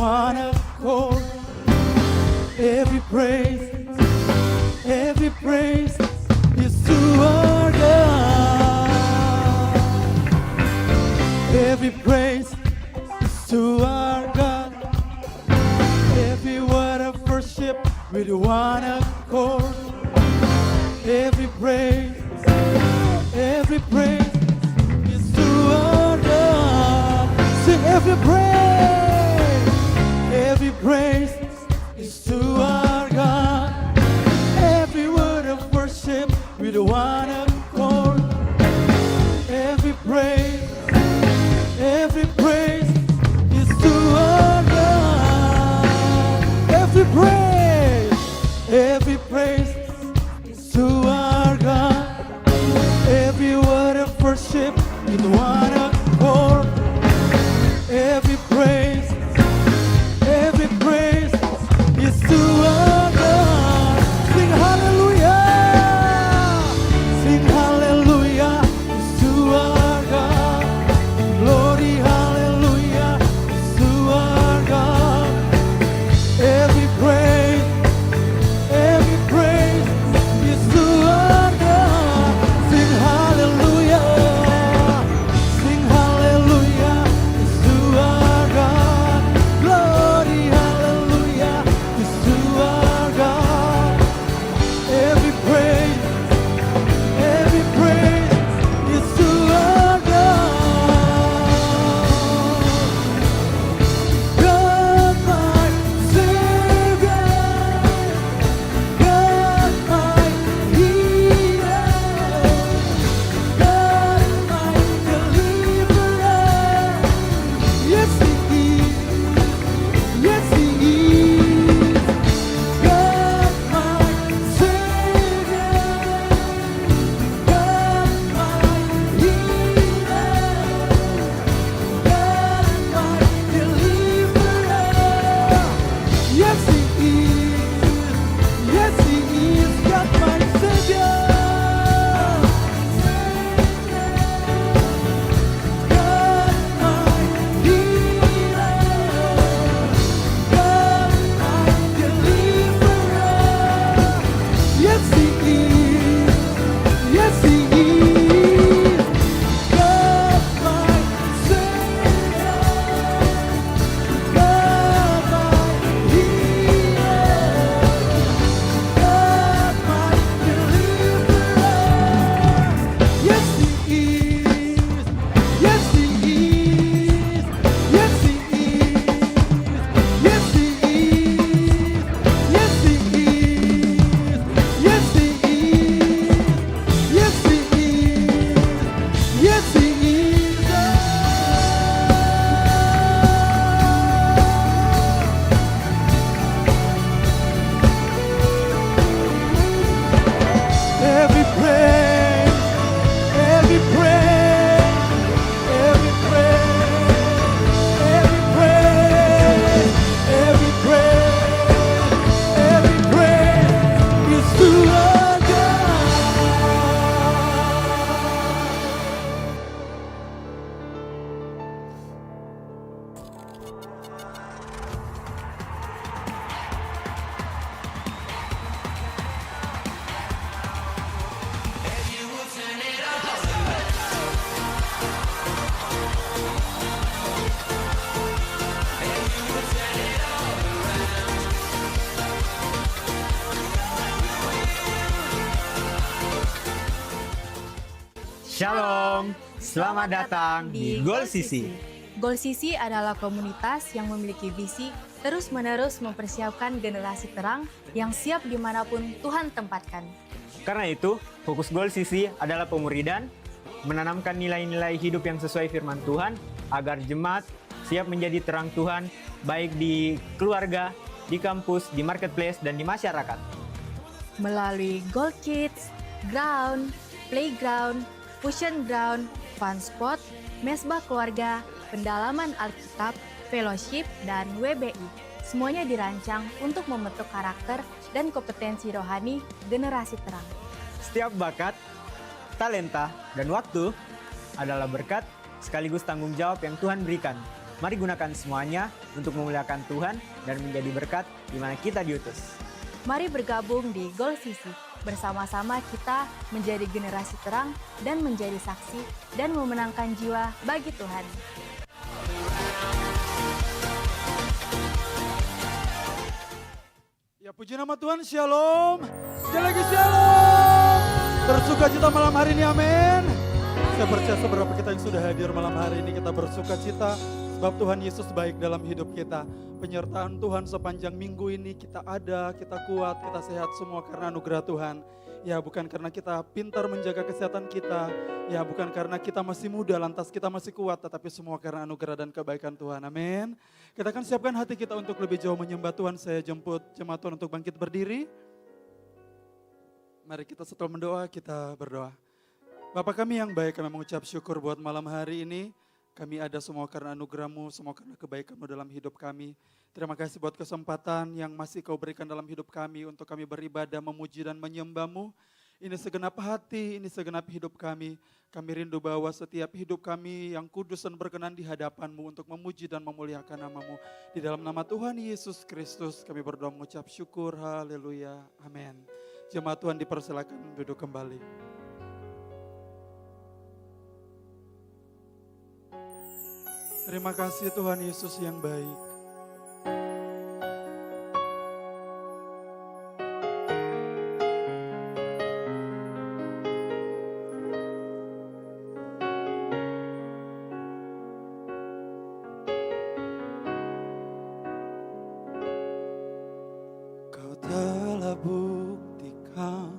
one accord. Every praise is to our God. Every praise is to our God. Every word of worship with one accord. Every praise is to our God. Sing every praise is to our God. Every word of worship with one accord. Every praise is to our God. Every praise is to our God. Every word of worship with one accord. Every praise is to our God. Sing hallelujah. Sing hallelujah is to our God. Glory hallelujah is to our God. Every praise is to our God. Sing hallelujah. Sing hallelujah is to our God. Glory hallelujah is to our God. Every praise is to our God. God my Savior, God my healer, God my deliverer. Yes He is, yes He is. God my Savior, God my healer, God my deliverer. Yes He is, yes He is. God my Savior, God my healer, God my deliverer. Yes He is, yes He is. God my Savior, God my healer, God my deliverer. Yes He is, yes He is, yes He is, yes He is, yes He is, yes He is, yes He is, yes He is. Every praise, every praise, every praise, every praise, every praise is to our God. Shalom, selamat datang di Goal Sisi. Goal Sisi adalah komunitas yang memiliki visi terus-menerus mempersiapkan generasi terang yang siap dimanapun Tuhan tempatkan. Karena itu, fokus Goal Sisi adalah pemuridan, menanamkan nilai-nilai hidup yang sesuai firman Tuhan, agar jemaat siap menjadi terang Tuhan, baik di keluarga, di kampus, di marketplace, dan di masyarakat. Melalui Goal Kids, Ground, Playground, Fusion Ground, Fun Spot, Mesbah Keluarga, Pendalaman Alkitab, Fellowship, dan WBI. Semuanya dirancang untuk membentuk karakter dan kompetensi rohani generasi terang. Setiap bakat, talenta, dan waktu adalah berkat sekaligus tanggung jawab yang Tuhan berikan. Mari gunakan semuanya untuk memuliakan Tuhan dan menjadi berkat di mana kita diutus. Mari bergabung di Goal Sisi. Bersama-sama kita menjadi generasi terang dan menjadi saksi dan memenangkan jiwa bagi Tuhan. Ya puji nama Tuhan, shalom. Sekali lagi shalom. Bersuka cita malam hari ini, amin. Saya percaya seberapa kita yang sudah hadir malam hari ini, kita bersuka cita sebab Tuhan Yesus baik dalam hidup kita. Penyertaan Tuhan sepanjang minggu ini kita ada, kita kuat, kita sehat semua karena anugerah Tuhan. Ya bukan karena kita pintar menjaga kesehatan kita, ya bukan karena kita masih muda lantas kita masih kuat, tetapi semua karena anugerah dan kebaikan Tuhan, amin. Kita akan siapkan hati kita untuk lebih jauh menyembah Tuhan. Saya jemput jemaat Tuhan untuk bangkit berdiri. Mari kita setelah mendoa, kita berdoa. Bapa kami yang baik, kami mengucap syukur buat malam hari ini. Kami ada semua karena anugerah-Mu, semua karena kebaikan-Mu dalam hidup kami. Terima kasih buat kesempatan yang masih Kau berikan dalam hidup kami untuk kami beribadah, memuji dan menyembah-Mu. Ini segenap hati, ini segenap hidup kami. Kami rindu bahwa setiap hidup kami yang kudus dan berkenan di hadapan-Mu untuk memuji dan memuliakan nama-Mu. Di dalam nama Tuhan Yesus Kristus kami berdoa mengucap syukur, haleluya, amin. Jemaat Tuhan dipersilakan duduk kembali. Terima kasih Tuhan Yesus yang baik. Kau telah buktikan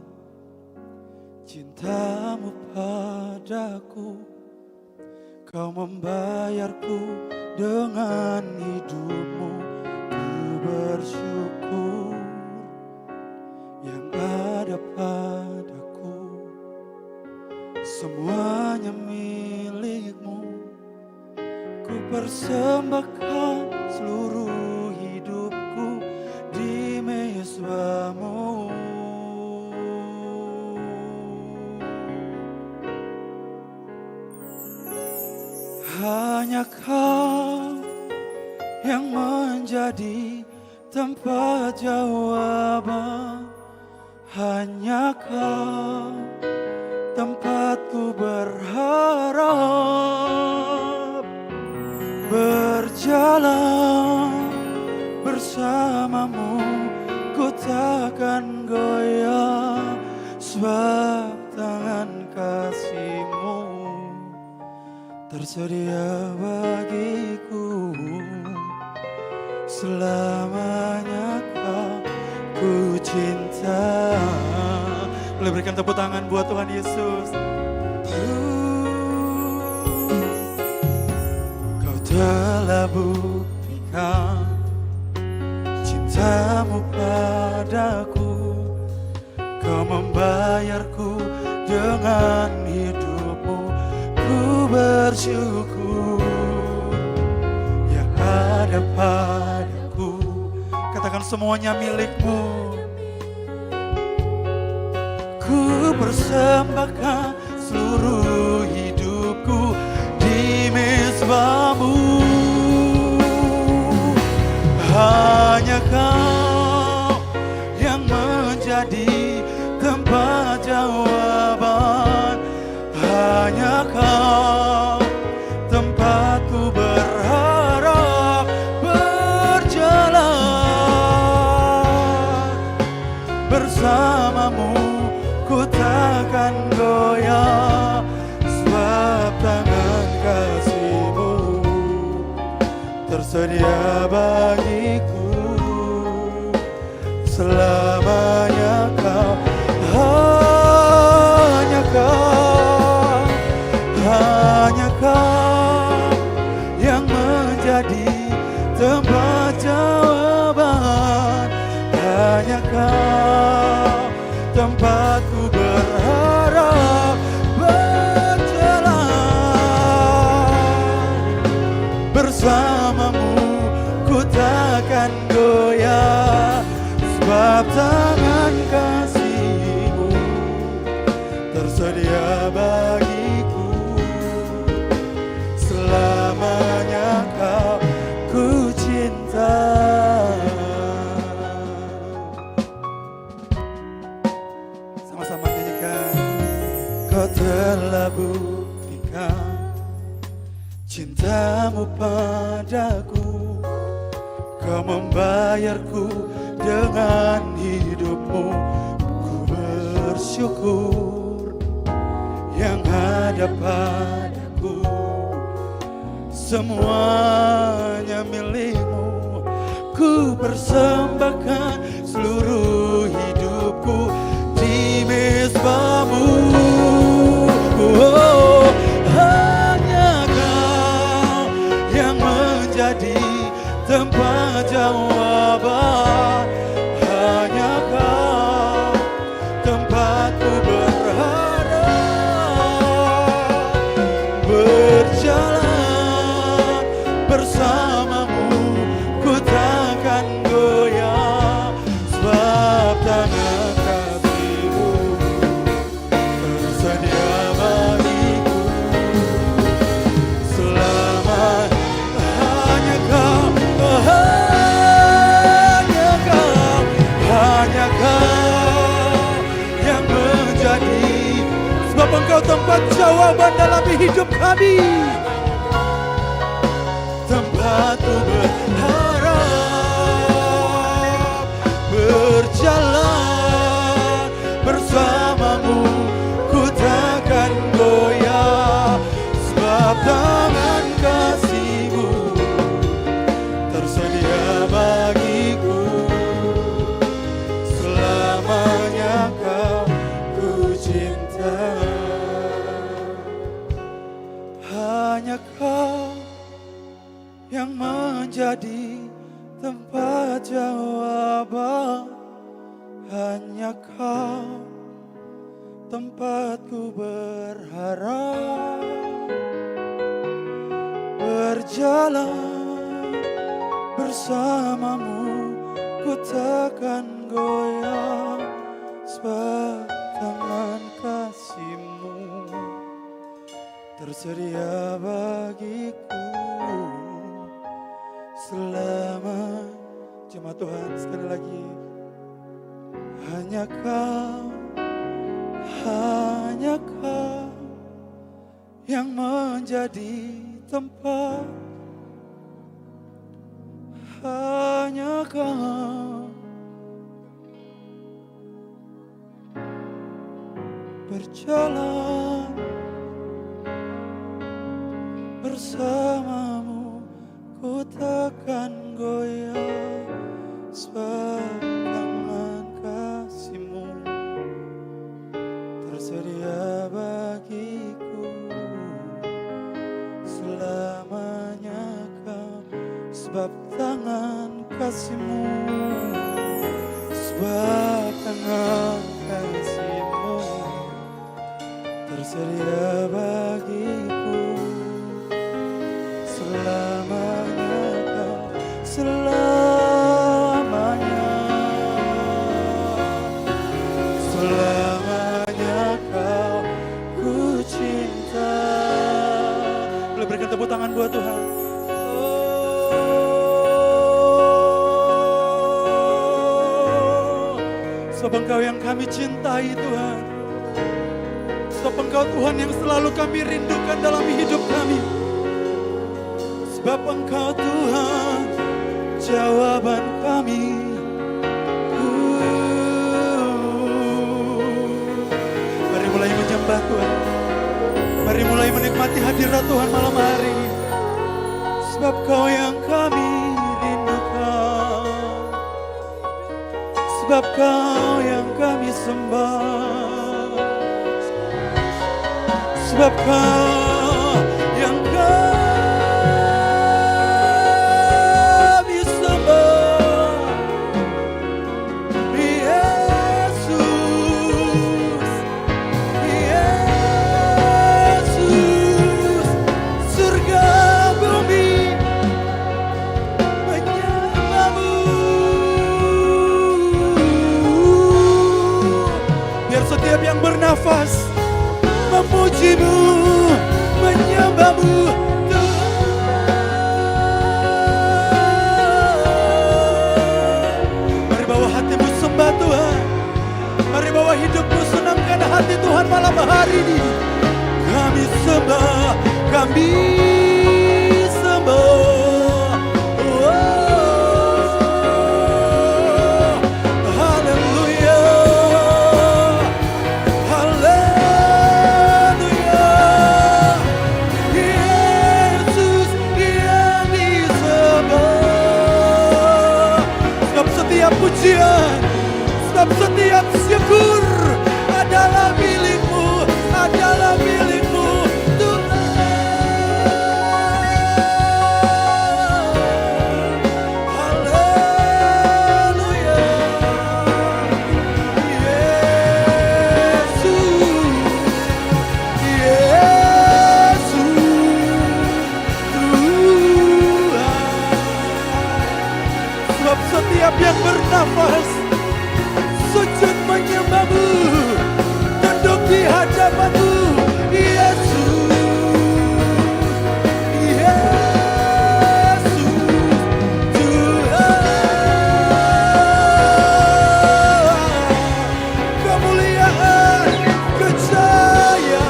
cinta-Mu padaku. Kau membayarku dengan hidup-Mu, ku bersyukur yang ada padaku. Semuanya milik-Mu, ku persembahkan seluruh hidupku di mezbah-Mu. Hanya Kau yang menjadi tempat jawaban. Hanya Kau tempatku berharap. Berjalan bersama-Mu, ku takkan goyah, sebab tangan kasih-Mu tersedia bagiku. Selamanya ku cinta. Boleh berikan tepuk tangan buat Tuhan Yesus. Kau telah buktikan cinta-Mu padaku. Kau membayarku dengan hidup-Mu, ku bersyukur yang ada padaku. Katakan semuanya milik-Mu. Ku persembahkan seluruh hidupku di mezbah-Mu. Hanya Kau yang menjadi tempat jawaban. Hanya Kau tempatku berharap. Berjalan bersama-Mu, ku takkan goyah, sebab tangan kasih-Mu tersedia bagiku. Selamanya Kau, hanya Kau, hanya Kau yang menjadi tempat jawaban. Hanya Kau tempatku berharap. Berjalan bersama-Mu, ku takkan goyah, sebab tangan kasih-Mu tersedia bagiku. Selamanya Kau bayarku dengan hidupmu. Ku bersyukur yang ada padaku, semuanya milikmu. Ku persembahkan seluruh hidupku di mezbamu. Oh, hanya Kau yang menjadi tempat jawaban. Hanya Kau tempatku berharap. Berjalan bersamamu, ku takkan goyah, sebab tangan kasih-Mu tersedia bagiku selama. Hanya Kau, hanya Kau, hanya Kau yang menjadi, sebab Engkau tempat jawaban dalam hidup kami. Tempatku berharap, berjalan bersamamu, ku takkan goyah, sebab tangan kasih-Mu tersedia bagiku selamanya. Kau ku cinta. Hanya Kau yang menjadi tempat jawaban. Hanya Kau tempatku berharap. Berjalan bersamamu, ku takkan goyah, sebab tangan kasih-Mu tersedia bagiku selama. Jemaat Tuhan, sekali lagi, hanya Kau, hanya Kau yang menjadi tempat. Hanya Kau berjalan bersamamu, ku takkan goyah, sebab tangan kasih-Mu tersedia bagiku selamanya. Kau, sebab tangan kasih-Mu, sebab tangan kasih-Mu tersedia bagiku selamanya. Kau, selamanya, selamanya Kau ku cinta. Boleh berikan tepuk tangan buat Tuhan. Sebab Engkau yang kami cintai Tuhan. Sebab Engkau Tuhan yang selalu kami rindukan dalam hidup kami. Sebab Engkau Tuhan jawaban kami. Mari mulai menyembah Tuhan. Mari mulai menikmati hadirat Tuhan malam hari ini. Sebab Kau yang kami rindukan. Sebab Kau yang kami sembah. Sebab Kau yang kami sembah. Yesus, Yesus, surga bumi menyembah-Mu. Biar setiap yang bernafas memuji-Mu, menyembah-Mu, Tuhan. Mari bawa hatimu sembah Tuhan. Mari bawa hidupmu senangkan hati Tuhan malam hari ini. Kami sembah, kami sembah. Oh. setiap pujian, sebab setiap syukur adalah milikmu, adalah milikmu Tuhan. Haleluya. Yesus, Tuhan. Sebab setiap yang bernafas sujud menyembahmu, duduk di hadapanmu, Yesus, Yesus, Tuhan. Kemuliaan, kejayaan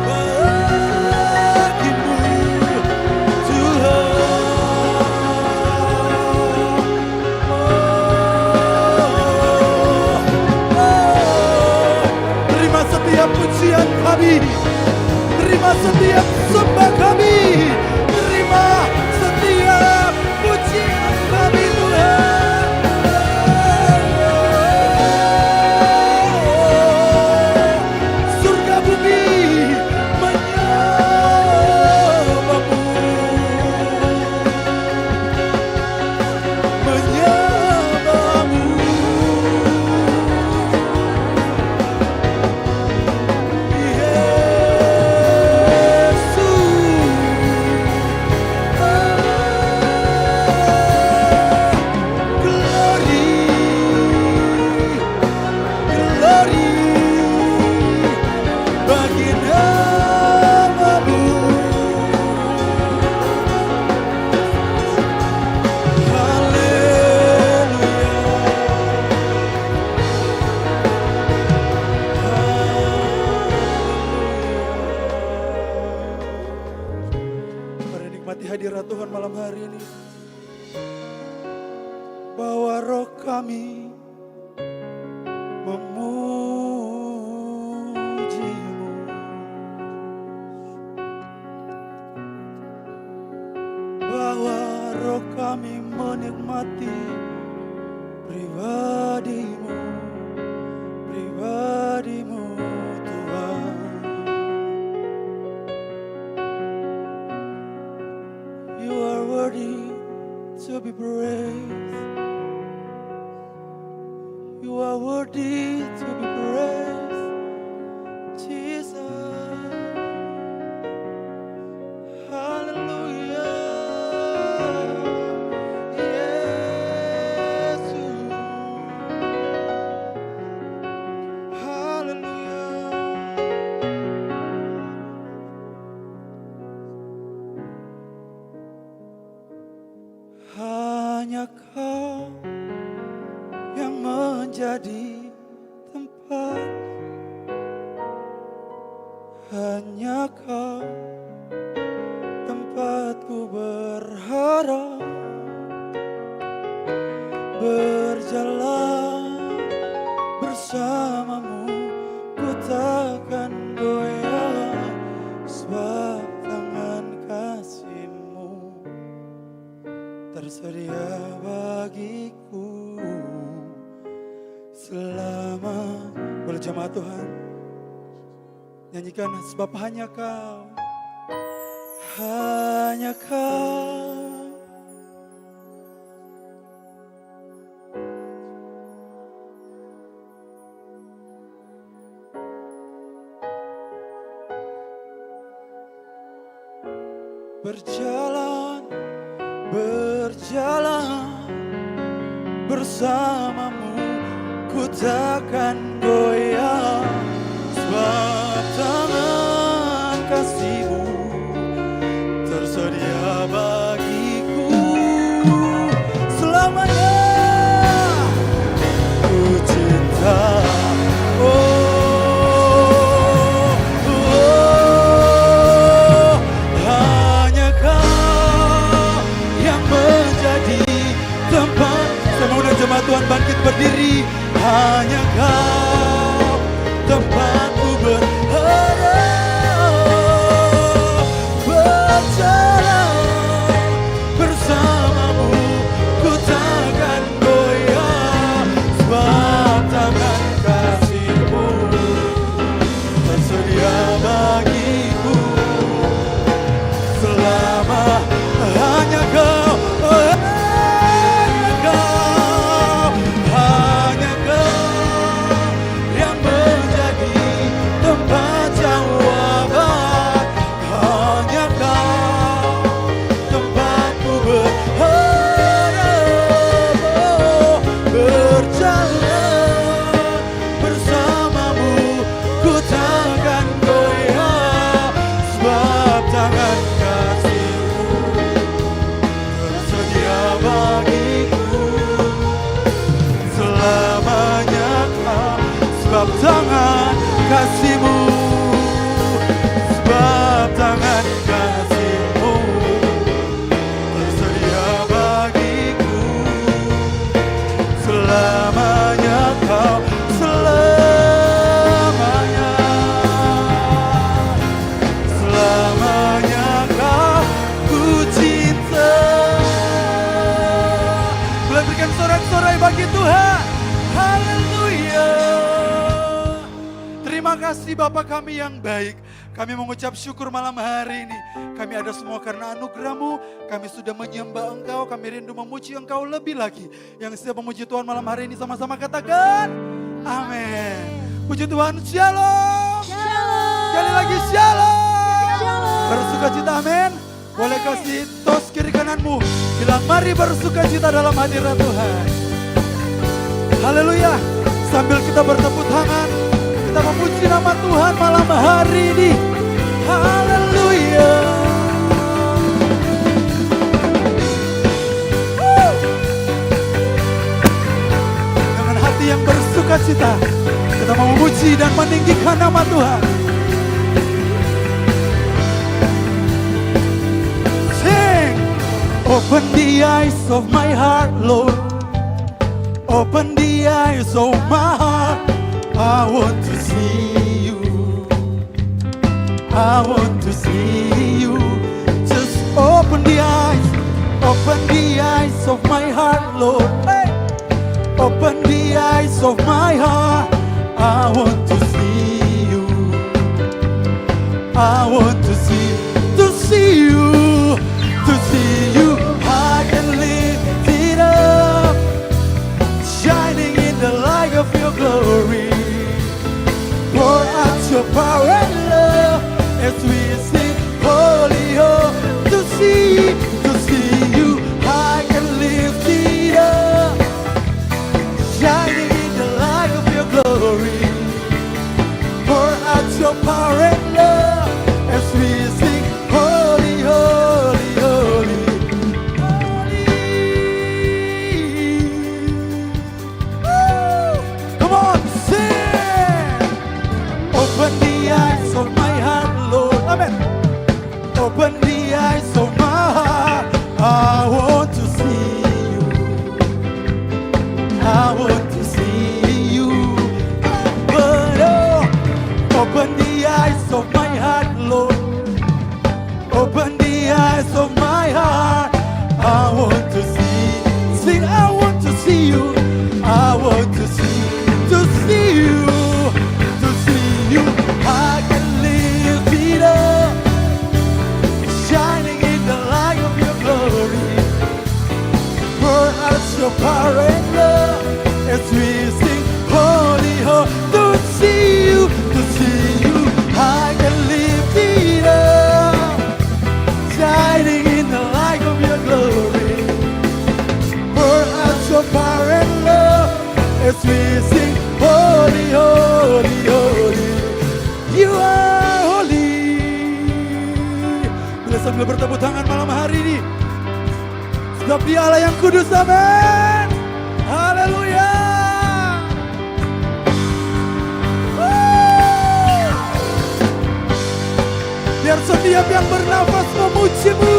bagimu, Tuhan. Terima setiap pujian kami, terima setiap sembah kami, terima setiap pujian kami Tuhan. Surga bumi menyembahmu, menyembahmu. Mari nikmati hadirat Tuhan malam hari ini. Bawa roh kami memujimu, bawa roh kami menikmati pribadimu, pribadimu Tuhan. You are worthy to be praised. You are worthy to be praised, Jesus. Hallelujah. Yesus. Hallelujah. Hanya Kau yang menjadi tempat, hanya Kau tempatku berharap, berjalan bersamamu ku takkan goyah, sebab tangan kasih-Mu tersedia bagiku selama. Boleh jemaat Tuhan nyanyikan, sebab hanya Kau, hanya Kau. Berjalan, berjalan bersamamu ku takkan goyah, sebab tangan kasih-Mu tersedia bagiku selamanya. Ku cinta, hanya Kau yang menjadi tempat. Saya mau jemaat Tuhan bangkit berdiri. Hanya Kau tempatku berharap, berjalan bersamamu ku tak berikan sorak-sorai bagi Tuhan. Haleluya. Terima kasih Bapa kami yang baik. Kami mengucap syukur malam hari ini. Kami ada semua karena anugerah-Mu. Kami sudah menyembah Engkau. Kami rindu memuji Engkau lebih lagi. Yang siap memuji Tuhan malam hari ini sama-sama katakan. Amin. Puji Tuhan, shalom. Sekali lagi shalom. Bersuka cita, amin. Boleh kasih tos kiri kananmu. Bilang mari bersuka cita dalam hadirat Tuhan. Haleluya. Sambil kita bertepuk tangan, kita memuji nama Tuhan malam hari ini. Haleluya. Dengan hati yang bersuka cita, kita mau memuji dan meninggikan nama Tuhan. Sing, open the eyes of my heart, Lord. Open the eyes of my heart. I want to see you. I want to see you. Just open the eyes of my heart, Lord. Hey. Open the eyes of my heart. I want to see you. I want to see you, to see you. I can lift it up, shining in the light of your glory. Pour out your power and love as we sing holy, oh, to see you. I can lift it up, shining in the light of your glory. Pour out your power and love as we sing holy, holy, holy, holy. Woo! Come on, sing. Open the eyes of my heart, Lord. Amen. Open the eyes of my heart. I want to see you. I want to see you. But oh, open the eyes of my heart, Lord. Open the eyes of my heart. I want to see. Sing, I want to see you. I want to see you. To see you. I can lift it up, shining in the light of your glory. Pour out your power and love as we sing holy, holy. To see you. I can lift it up, shining in the light of your glory. Pour out your power and love as we sing holy, holy, holy. You are holy. Bila sambil bertepuk tangan malam hari ini, sebab Dia Allah yang kudus, amin. Haleluya. Woo! Biar setiap yang bernafas memuji-Mu.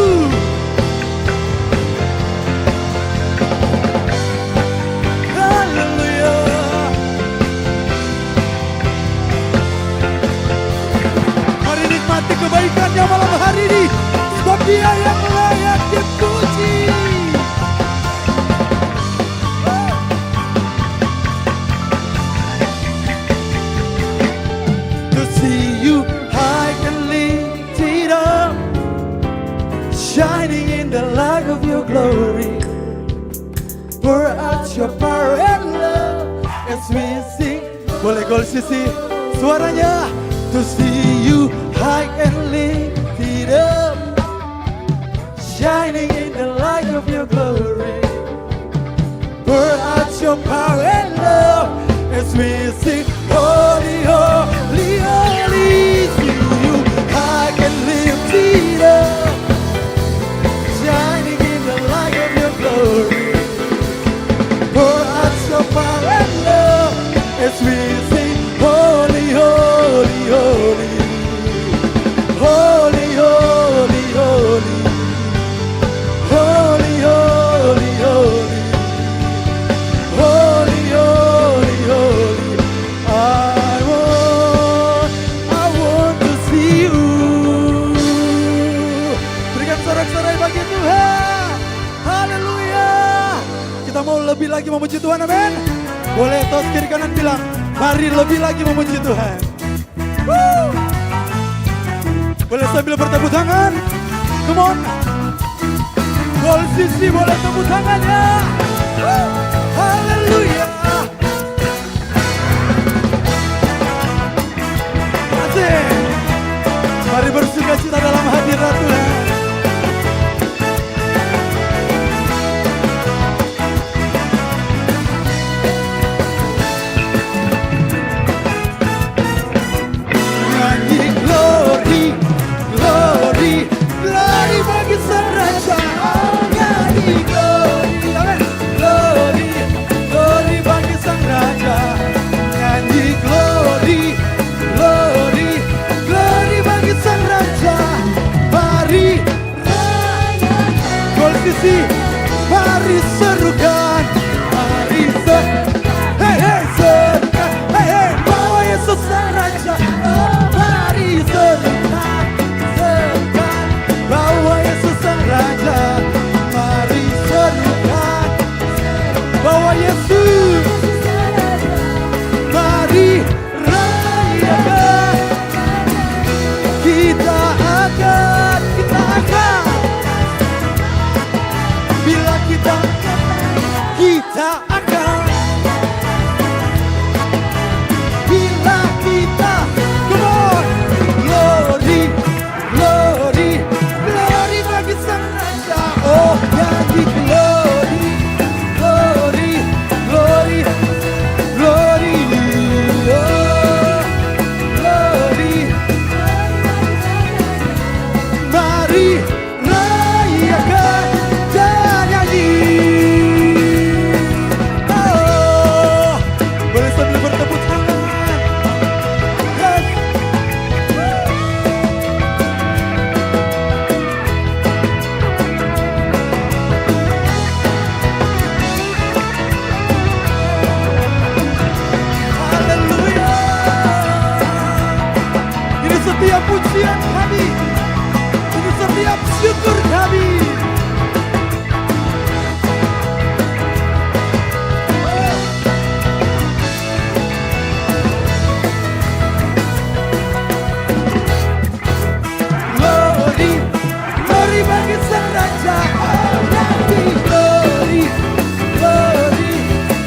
Haleluya. Mari nikmati kebaikan-Nya malam hari ini, sebab Dia yang layak dipuji. To see you, I can lift it up, shining in the light of your glory. Pour out your power and love as we sing. Boleh gol sisi suaranya. To see you, I can lift it up, shining in the light of your glory. Pour out your power and love as we sing holy, holy, holy. To you, I can lift it up, shining in the light of your glory. Pour out your power and love as we sing holy, holy, holy. Holy, holy, holy. Holy, holy, holy. Holy, holy, holy. I Kita mau lebih lagi memuji Tuhan, amin. Boleh tos kiri kanan bilang, mari lebih lagi memuji Tuhan. Woo. Boleh sambil bertepuk tangan. Come on. Gol Sisi boleh tepuk tangannya. Haleluya. Asik. Mari bersuka cita dalam hadirat Tuhan. Nyanyi glory, glory, glory bagi Sang Raja. Oh, nyanyi glory, amin. Glory, glory bagi Sang Raja. Nyanyi glory, glory, glory bagi Sang Raja. Mari Gol Sisi, mari serukan, mari hey hey serukan, hey hey bawa Yesus Sang Raja. Oh, mari serukan, serukan, bawa Yesus Sang Raja. Mari serukan, bawa Yesus. Mari rayakan, kita akan bila kita akan bila kita come on glory glory glory bagi Sang Raja. Oh nyanyi glory glory glory glory oh glory. Mari rayakan dan nyanyi. Oh, boleh sambil bertepuk tangan. Yes. Haleluya. Ini setiap pujian kami. Ini setiap syukur kami. Glory, glory bagi Sang Raja. Oh, nyanyi glory, glory,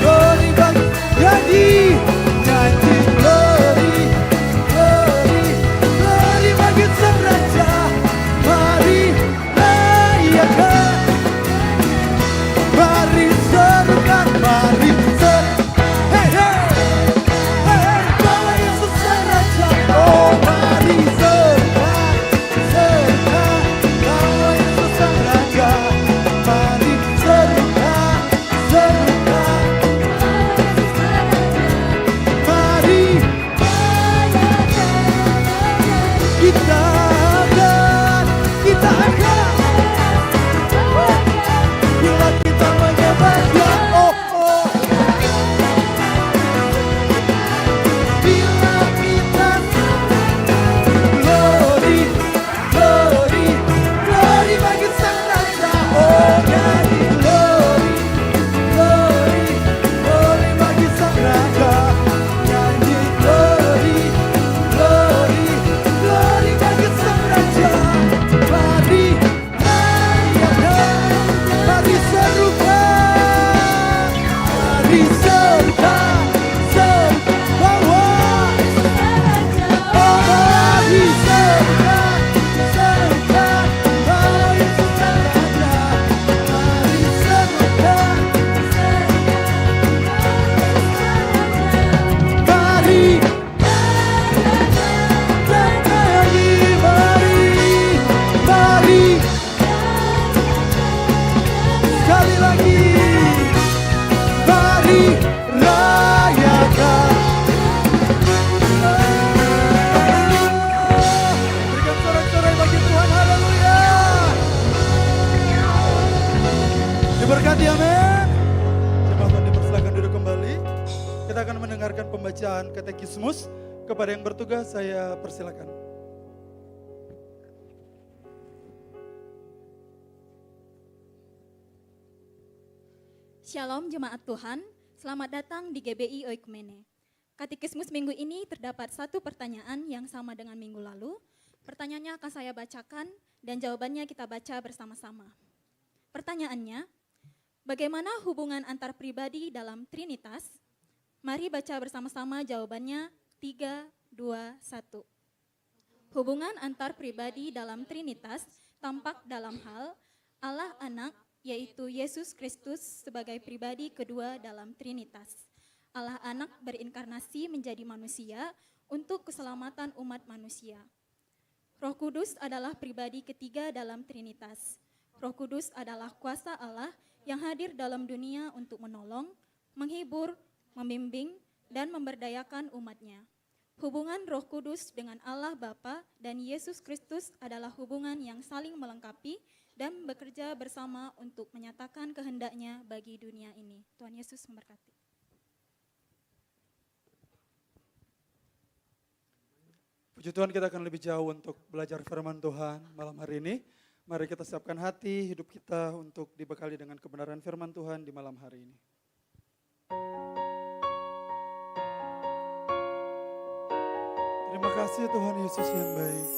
glory bagi nyanyi, nyanyi glory, glory, glory bagi Sang Raja. Mari rayakan, mari serukan, mari hey hey, hey hey, bawa Yesus Sang Raja. Oh mari serukan, serukan, bawa Yesus Sang Raja. Mari serukan, serukan, mari kita akan bila kita menyembahnya. Oh oh, bila kita glory, glory, glory bagi Sang Raja. Oh nyanyi glory, glory, glory bagi Sang Raja. Nyanyi glory, glory, glory bagi Sang Raja. Mari rayakan, mari serukan, mari serukan, bawa. Oh mari serukan, serukan, bawa Yesus Sang Raja. Mari serukan, mari dan nyanyi, mari sekali lagi, mari rayakan. Berikan sorak-sorai bagi Tuhan, haleluya. Diberkati, amin. Jemaat dipersilakan duduk kembali. Kita akan mendengarkan pembacaan katekismus. Kepada yang bertugas saya persilakan. Shalom jemaat Tuhan, selamat datang di GBI Oikumene. Katekismus minggu ini terdapat satu pertanyaan yang sama dengan minggu lalu. Pertanyaannya akan saya bacakan dan jawabannya kita baca bersama-sama. Pertanyaannya, bagaimana hubungan antar pribadi dalam Trinitas? Mari baca bersama-sama jawabannya 3, 2, 1. Hubungan antar pribadi dalam Trinitas tampak dalam hal Allah Anak, yaitu Yesus Kristus sebagai pribadi kedua dalam Trinitas. Allah Anak berinkarnasi menjadi manusia untuk keselamatan umat manusia. Roh Kudus adalah pribadi ketiga dalam Trinitas. Roh Kudus adalah kuasa Allah yang hadir dalam dunia untuk menolong, menghibur, membimbing, dan memberdayakan umatnya. Hubungan Roh Kudus dengan Allah Bapa dan Yesus Kristus adalah hubungan yang saling melengkapi dan bekerja bersama untuk menyatakan kehendaknya bagi dunia ini. Tuhan Yesus memberkati. Puji Tuhan, kita akan lebih jauh untuk belajar firman Tuhan malam hari ini. Mari kita siapkan hati, hidup kita untuk dibekali dengan kebenaran firman Tuhan di malam hari ini. Terima kasih Tuhan Yesus yang baik.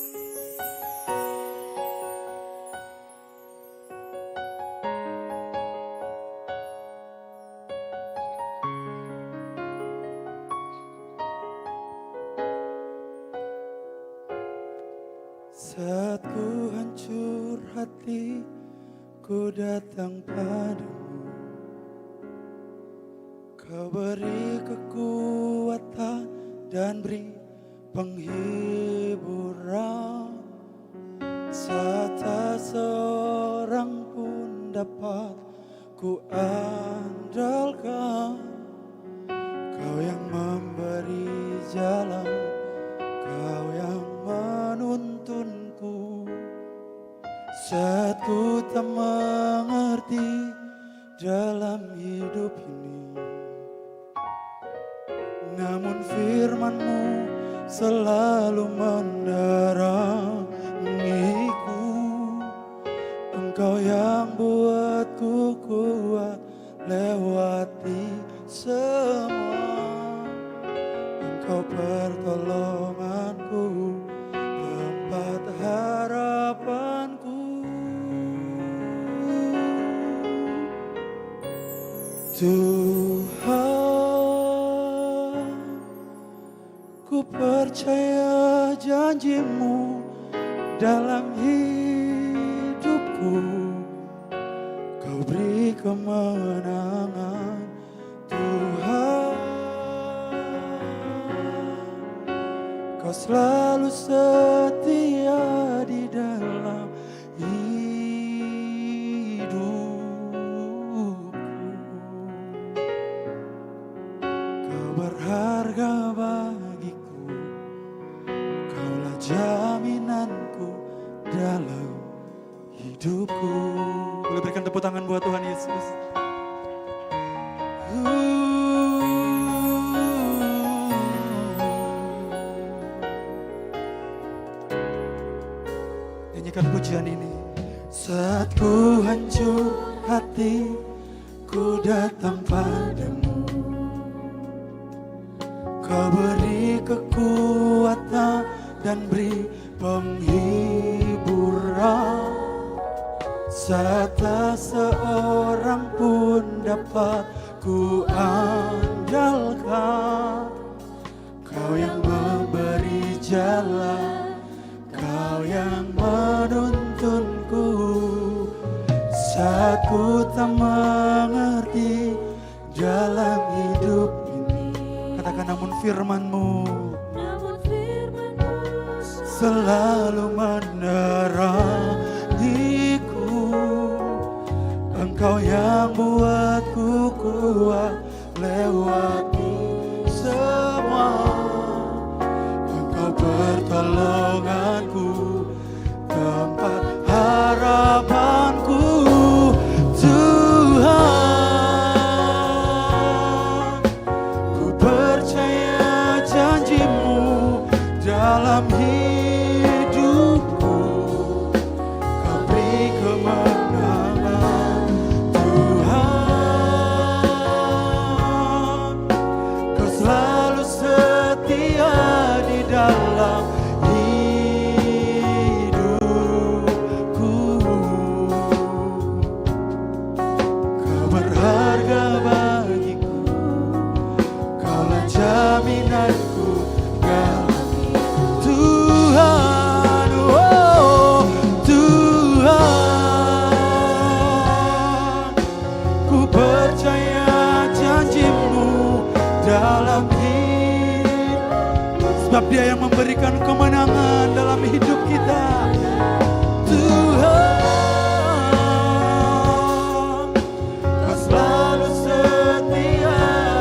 Saat ku hancur hati, ku datang padamu. Kau beri kekuatan dan beri penghiburan. Saat tak seorang pun dapat ku andalkan. Kau yang memberi jalan, Kau yang menuntunku. Saat ku tak mengerti dalam hidup ini, namun firman-Mu selalu menerangiku. Engkau yang buatku kuat lewati semua. Engkau pertolonganku, tempat harapanku. Tuhan, ku percaya janji-Mu dalam hidupku. Kau beri kemenangan, Tuhan. Kau selalu setia di dalam hidupku. Kau berharga bagiku, Kaulah jaminanku dalam hidupku. Boleh berikan tepuk tangan buat Tuhan Yesus. Nyanyikan pujian ini. Saat ku hancur hati, ku datang padamu. Kau beri kekuatan dan beri penghiburan. Saat tak seorang pun dapat ku andalkan. Kau yang memberi jalan, Kau yang menuntunku. Saat ku tak mengerti dalam hidup ini, katakan namun firman-Mu selalu menerangiku. Engkau yang buatku kuat lewati semua. Engkau pertolonganku, tempat harapanku. Tuhan, ku percaya janji-Mu dalam hidupku. Kau beri kemenangan, Tuhan. Sebab Dia yang memberikan kemenangan dalam hidup kita. Tuhan, Kau selalu setia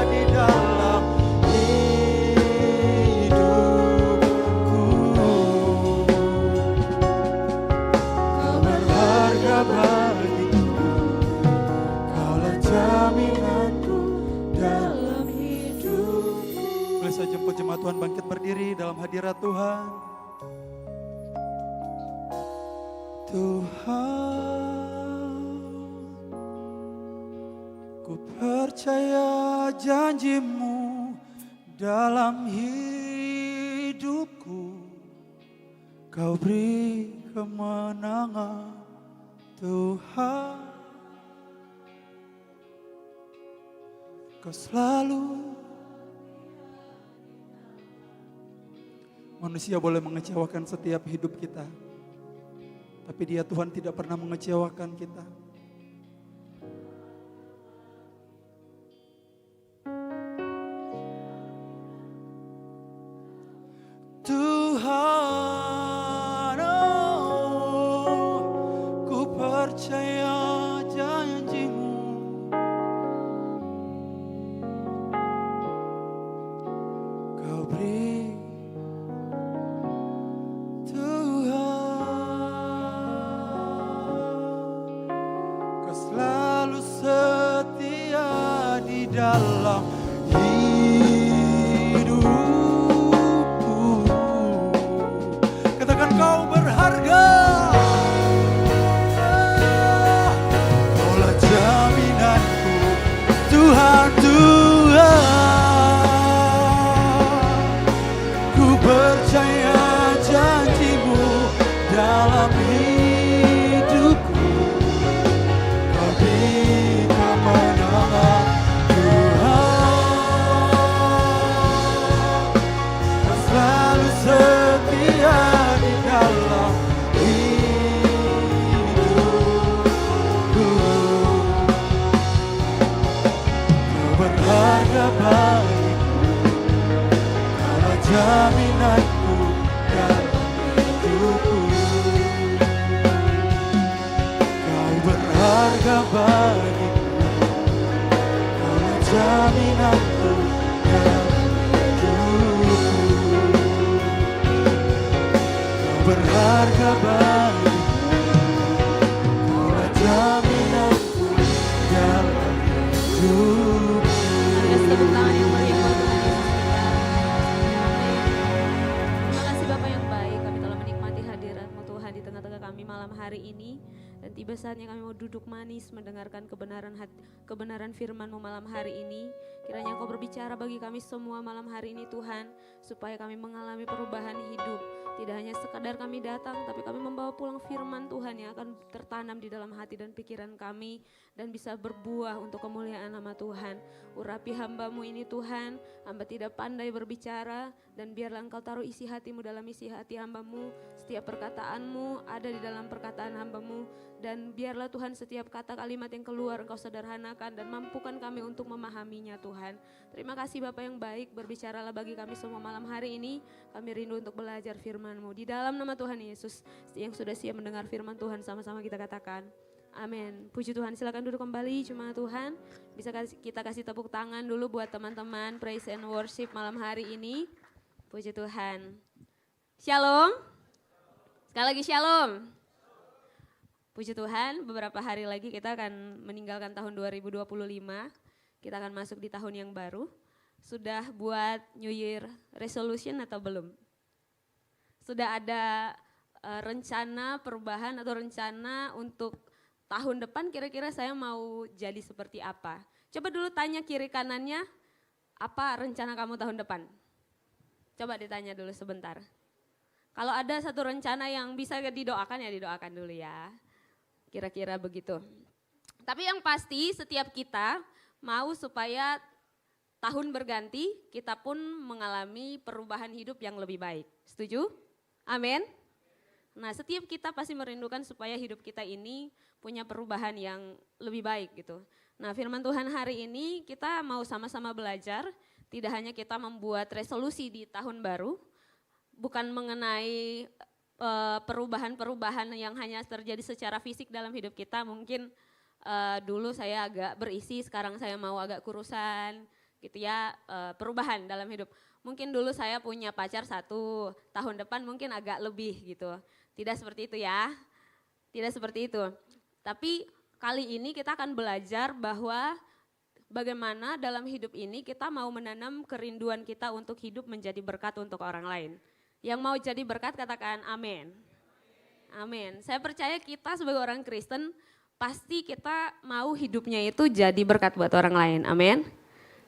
di dalam hidupku. Kau berharga bagiku, Kaulah jaminanku dalam hidup. Boleh saya jemput jemaat Tuhan bangkit berdiri dalam hadirat Tuhan. Tuhan, ku percaya janji-Mu dalam hidupku. Kau beri kemenangan, Tuhan. Kau selalu. Manusia boleh mengecewakan setiap hidup kita, tapi Dia Tuhan tidak pernah mengecewakan kita. Tuhan, oh, ku percaya janji-Mu. Kau beri dalam hidupku. Katakan Kau berharga. Kaulah jaminanku, Tuhan, Tuhan. Ku percaya janji-Mu dalam hidupku. Kau beri kemenangan, setia di dalam hidupku. Kau berharga bagiku, Kaulah jaminanku dalam hidupku. Kau berharga bagiku, Kaulah jaminanku dalam berharga bagiku, Kaulah jaminanku dalam hidupku. Marilah tepuk tangan yang meriah buat Tuhan Yesus kita. Terima kasih Bapa yang baik, kami telah menikmati hadirat-Mu Tuhan di tengah-tengah kami malam hari ini. Dan tiba saatnya kami mau duduk manis mendengarkan kebenaran firman-Mu malam hari ini. Kiranya Engkau berbicara bagi kami semua malam hari ini Tuhan, supaya kami mengalami perubahan hidup. Tidak hanya sekadar kami datang, tapi kami membawa pulang firman Tuhan yang akan tertanam di dalam hati dan pikiran kami dan bisa berbuah untuk kemuliaan nama Tuhan. Urapi hamba-Mu ini Tuhan, hamba tidak pandai berbicara, dan biarlah Engkau taruh isi hati-Mu dalam isi hati hamba-Mu. Setiap perkataan-Mu ada di dalam perkataan hamba-Mu, dan biarlah Tuhan setiap kata kalimat yang keluar Engkau sederhanakan dan mampukan kami untuk memahaminya Tuhan. Terima kasih Bapa yang baik, berbicaralah bagi kami semua malam hari ini. Kami rindu untuk belajar firman-Mu. Di dalam nama Tuhan Yesus yang sudah siap mendengar firman Tuhan, sama-sama kita katakan amin. Puji Tuhan, silakan duduk kembali jemaat Tuhan. Bisa kita kasih tepuk tangan dulu buat teman-teman praise and worship malam hari ini. Puji Tuhan. Shalom. Sekali lagi shalom. Puji Tuhan, beberapa hari lagi kita akan meninggalkan tahun 2025. Kita akan masuk di tahun yang baru. Sudah buat New Year resolution atau belum? Sudah ada rencana perubahan atau rencana untuk tahun depan kira-kira saya mau jadi seperti apa? Coba dulu tanya kiri kanannya, apa rencana kamu tahun depan? Coba ditanya dulu sebentar. Kalau ada satu rencana yang bisa didoakan ya didoakan dulu ya. Kira-kira begitu. Tapi yang pasti setiap kita mau supaya tahun berganti kita pun mengalami perubahan hidup yang lebih baik. Setuju? Amin. Nah, setiap kita pasti merindukan supaya hidup kita ini punya perubahan yang lebih baik gitu. Nah, firman Tuhan hari ini kita mau sama-sama belajar, tidak hanya kita membuat resolusi di tahun baru, bukan mengenai perubahan-perubahan yang hanya terjadi secara fisik dalam hidup kita. Mungkin dulu saya agak berisi, sekarang saya mau agak kurusan gitu ya, perubahan dalam hidup. Mungkin dulu saya punya pacar 1, tahun depan mungkin agak lebih gitu. Tidak seperti itu ya, tidak seperti itu. Tapi kali ini kita akan belajar bahwa bagaimana dalam hidup ini kita mau menanam kerinduan kita untuk hidup menjadi berkat untuk orang lain. Yang mau jadi berkat katakan amin. Amin. Saya percaya kita sebagai orang Kristen pasti kita mau hidupnya itu jadi berkat buat orang lain. Amin.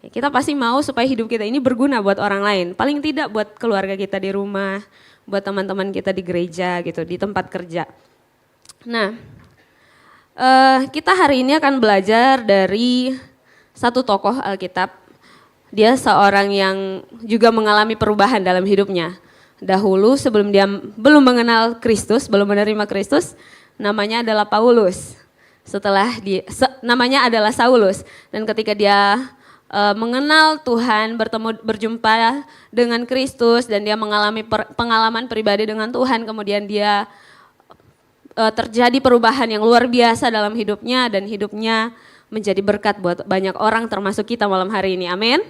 Kita pasti mau supaya hidup kita ini berguna buat orang lain. Paling tidak buat keluarga kita di rumah, buat teman-teman kita di gereja gitu, di tempat kerja. Nah, kita hari ini akan belajar dari satu tokoh Alkitab. Dia seorang yang juga mengalami perubahan dalam hidupnya. Dahulu sebelum dia belum mengenal Kristus, belum menerima Kristus, namanya adalah Paulus. Namanya adalah Saulus. Dan ketika dia mengenal Tuhan, berjumpa dengan Kristus dan dia mengalami pengalaman pribadi dengan Tuhan, kemudian dia terjadi perubahan yang luar biasa dalam hidupnya dan hidupnya menjadi berkat buat banyak orang termasuk kita malam hari ini. Amin.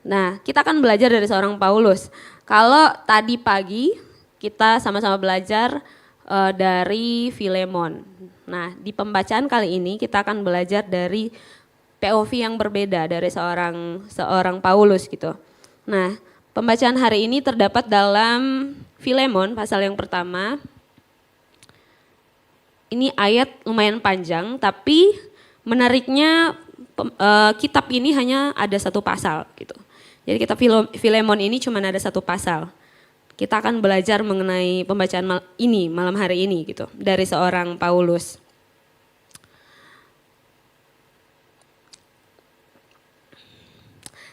Nah, kita akan belajar dari seorang Paulus. Kalau tadi pagi kita sama-sama belajar dari Filemon. Nah, di pembacaan kali ini kita akan belajar dari POV yang berbeda dari seorang Paulus gitu. Nah, pembacaan hari ini terdapat dalam Filemon pasal yang pertama. Ini ayat lumayan panjang, tapi menariknya kitab ini hanya ada 1 pasal gitu. Jadi kitab Filemon ini cuma ada 1 pasal. Kita akan belajar mengenai pembacaan ini malam hari ini gitu dari seorang Paulus.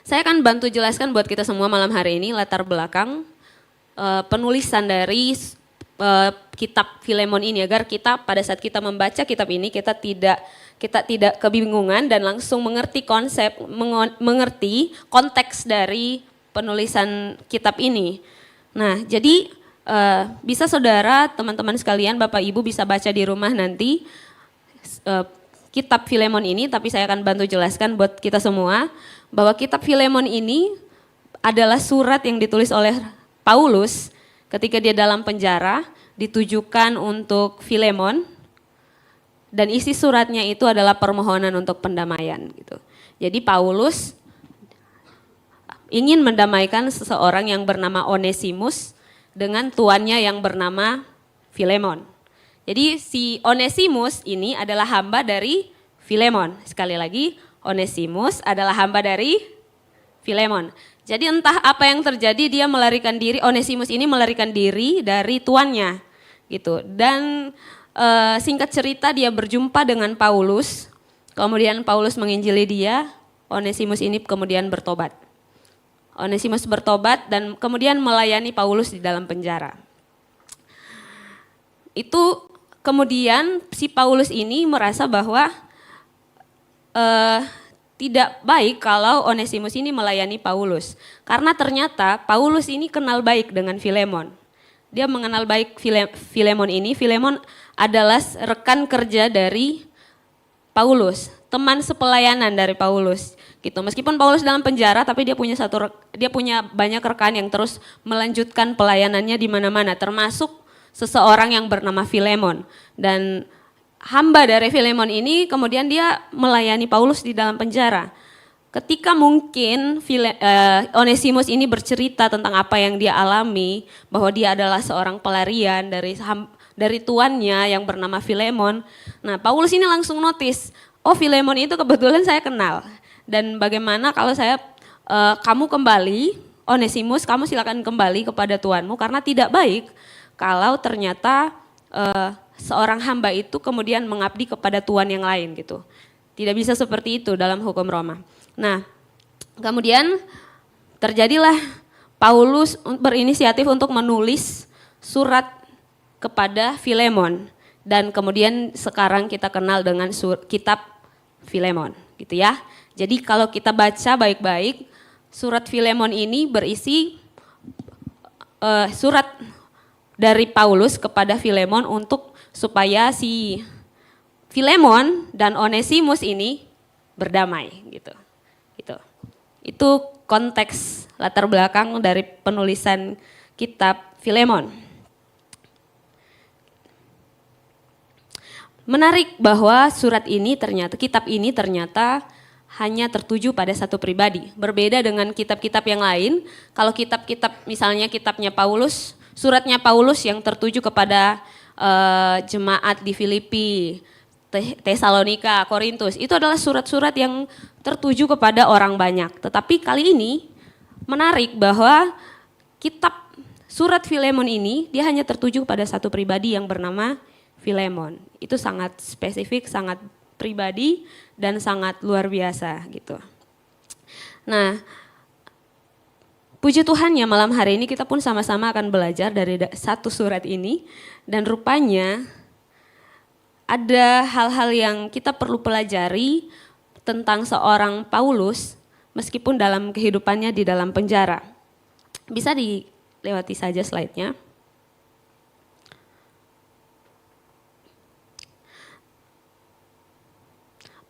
Saya akan bantu jelaskan buat kita semua malam hari ini latar belakang penulisan dari kitab Filemon ini agar kita pada saat kita membaca kitab ini kita tidak kebingungan dan langsung mengerti konsep, mengerti konteks dari penulisan kitab ini. Nah, jadi bisa saudara, teman-teman sekalian, Bapak Ibu bisa baca di rumah nanti kitab Filemon ini, tapi saya akan bantu jelaskan buat kita semua bahwa kitab Filemon ini adalah surat yang ditulis oleh Paulus ketika dia dalam penjara, ditujukan untuk Filemon. Dan isi suratnya itu adalah permohonan untuk pendamaian gitu. Jadi Paulus ingin mendamaikan seseorang yang bernama Onesimus dengan tuannya yang bernama Filemon. Jadi si Onesimus ini adalah hamba dari Filemon. Sekali lagi, Onesimus adalah hamba dari Filemon. Jadi entah apa yang terjadi, dia melarikan diri, Onesimus ini melarikan diri dari tuannya gitu. Dan singkat cerita dia berjumpa dengan Paulus, kemudian Paulus menginjili dia, Onesimus ini kemudian bertobat. Onesimus bertobat dan kemudian melayani Paulus di dalam penjara. Itu kemudian si Paulus ini merasa bahwa tidak baik kalau Onesimus ini melayani Paulus. Karena ternyata Paulus ini kenal baik dengan Filemon. Dia mengenal baik Filemon ini. Filemon adalah rekan kerja dari Paulus, teman sepelayanan dari Paulus. Gitu. Meskipun Paulus dalam penjara, tapi dia punya banyak rekan yang terus melanjutkan pelayanannya di mana-mana, termasuk seseorang yang bernama Filemon. Dan hamba dari Filemon ini kemudian dia melayani Paulus di dalam penjara. Ketika mungkin Onesimus ini bercerita tentang apa yang dia alami, bahwa dia adalah seorang pelarian dari tuannya yang bernama Filemon. Nah, Paulus ini langsung notice, oh Filemon itu kebetulan saya kenal. Dan bagaimana kalau kamu kembali, Onesimus, kamu silakan kembali kepada tuanmu karena tidak baik kalau ternyata seorang hamba itu kemudian mengabdi kepada tuan yang lain gitu. Tidak bisa seperti itu dalam hukum Roma. Nah, kemudian terjadilah Paulus berinisiatif untuk menulis surat kepada Filemon dan kemudian sekarang kita kenal dengan kitab Filemon gitu ya. Jadi kalau kita baca baik-baik, surat Filemon ini berisi surat dari Paulus kepada Filemon untuk supaya si Filemon dan Onesimus ini berdamai gitu. Gitu. Itu konteks latar belakang dari penulisan kitab Filemon. Menarik bahwa kitab ini ternyata hanya tertuju pada satu pribadi. Berbeda dengan kitab-kitab yang lain, kalau kitab-kitab misalnya kitabnya Paulus, suratnya Paulus yang tertuju kepada jemaat di Filipi, Tesalonika, Korintus, itu adalah surat-surat yang tertuju kepada orang banyak. Tetapi kali ini menarik bahwa kitab surat Filemon ini dia hanya tertuju pada satu pribadi yang bernama Filemon. Itu sangat spesifik, sangat pribadi dan sangat luar biasa gitu. Nah, puji Tuhan ya malam hari ini kita pun sama-sama akan belajar dari satu surat ini dan rupanya ada hal-hal yang kita perlu pelajari tentang seorang Paulus meskipun dalam kehidupannya di dalam penjara. Bisa dilewati saja slide-nya.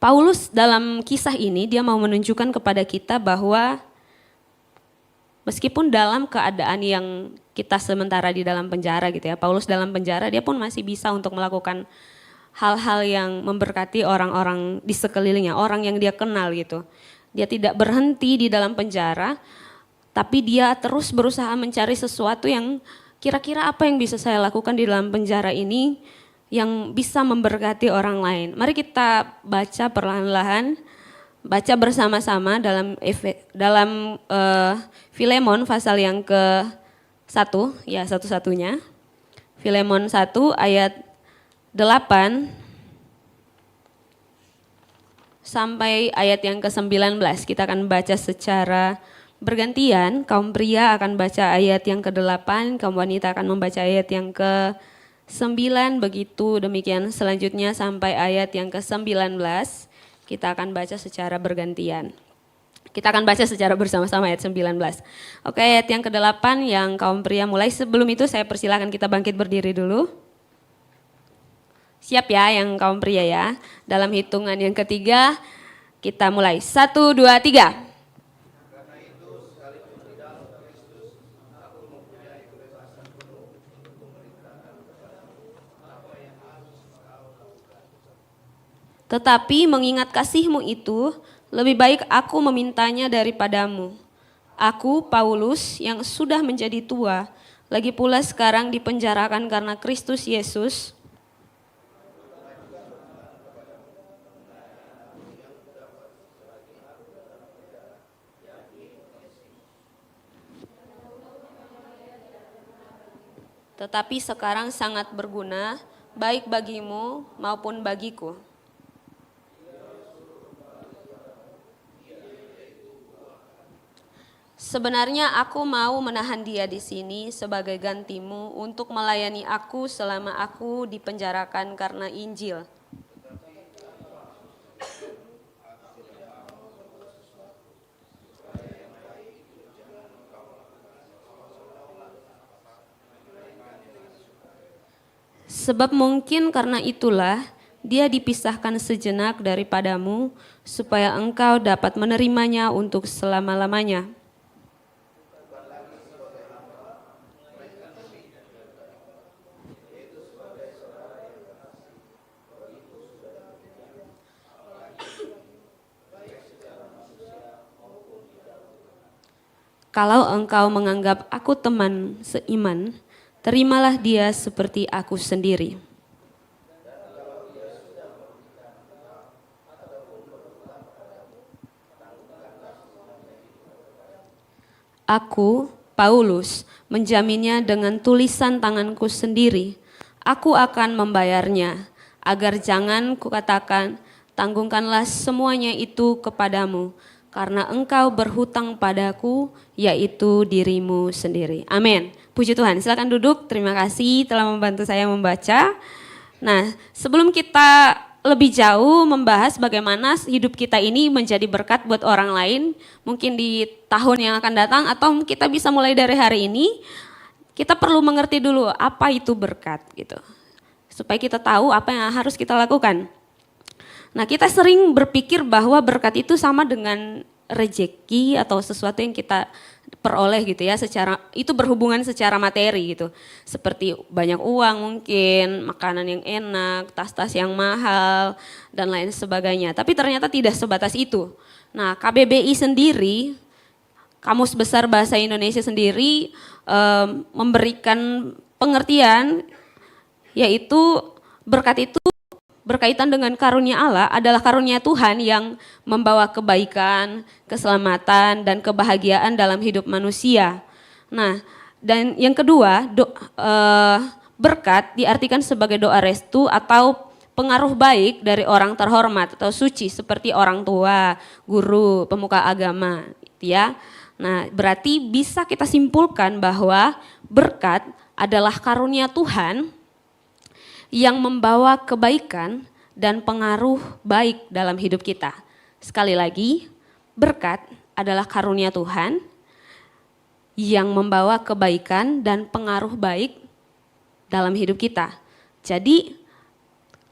Paulus dalam kisah ini dia mau menunjukkan kepada kita bahwa meskipun dalam keadaan yang kita sementara di dalam penjara gitu ya, Paulus dalam penjara dia pun masih bisa untuk melakukan hal-hal yang memberkati orang-orang di sekelilingnya, orang yang dia kenal gitu. Dia tidak berhenti di dalam penjara, tapi dia terus berusaha mencari sesuatu yang kira-kira apa yang bisa saya lakukan di dalam penjara ini yang bisa memberkati orang lain. Mari kita baca perlahan-lahan, baca bersama-sama dalam Filemon pasal yang ke-1, ya satu-satunya. Filemon 1 ayat 8 sampai ayat yang ke-19. Kita akan baca secara bergantian, kaum pria akan baca ayat yang ke-8, kaum wanita akan membaca ayat yang ke-9, begitu demikian selanjutnya sampai ayat yang ke-19. Kita akan baca secara bergantian. Kita akan baca secara bersama-sama ayat 19. Oke, ayat yang ke-8 yang kaum pria mulai. Sebelum itu saya persilakan kita bangkit berdiri dulu. Siap ya yang kaum pria ya. Dalam hitungan yang ketiga kita mulai. 1, 2, 3. Tetapi mengingat kasihmu itu, lebih baik aku memintanya daripadamu. Aku, Paulus, yang sudah menjadi tua, lagi pula sekarang dipenjarakan karena Kristus Yesus, tetapi sekarang sangat berguna, baik bagimu maupun bagiku. Sebenarnya aku mau menahan dia di sini sebagai gantimu untuk melayani aku selama aku dipenjarakan karena Injil. Sebab mungkin karena itulah dia dipisahkan sejenak daripadamu supaya engkau dapat menerimanya untuk selama-lamanya. Kalau engkau menganggap aku teman seiman, terimalah dia seperti aku sendiri. Aku, Paulus, menjaminnya dengan tulisan tanganku sendiri. Aku akan membayarnya, agar jangan kukatakan, tanggungkanlah semuanya itu kepadamu, karena engkau berhutang padaku, yaitu dirimu sendiri. Amin. Puji Tuhan. Silakan duduk. Terima kasih telah membantu saya membaca. Nah, sebelum kita lebih jauh membahas bagaimana hidup kita ini menjadi berkat buat orang lain, mungkin di tahun yang akan datang atau kita bisa mulai dari hari ini, kita perlu mengerti dulu apa itu berkat gitu. Supaya kita tahu apa yang harus kita lakukan. Nah, kita sering berpikir bahwa berkat itu sama dengan rejeki atau sesuatu yang kita peroleh gitu ya, itu berhubungan secara materi gitu. Seperti banyak uang mungkin, makanan yang enak, tas-tas yang mahal dan lain sebagainya. Tapi ternyata tidak sebatas itu. Nah, KBBI sendiri, Kamus Besar Bahasa Indonesia sendiri memberikan pengertian, yaitu berkat itu berkaitan dengan karunia Allah adalah karunia Tuhan yang membawa kebaikan, keselamatan, dan kebahagiaan dalam hidup manusia. Nah, dan yang kedua, berkat diartikan sebagai doa restu atau pengaruh baik dari orang terhormat atau suci seperti orang tua, guru, pemuka agama, gitu ya. Nah, berarti bisa kita simpulkan bahwa berkat adalah karunia Tuhan yang membawa kebaikan dan pengaruh baik dalam hidup kita. Sekali lagi, berkat adalah karunia Tuhan yang membawa kebaikan dan pengaruh baik dalam hidup kita. Jadi,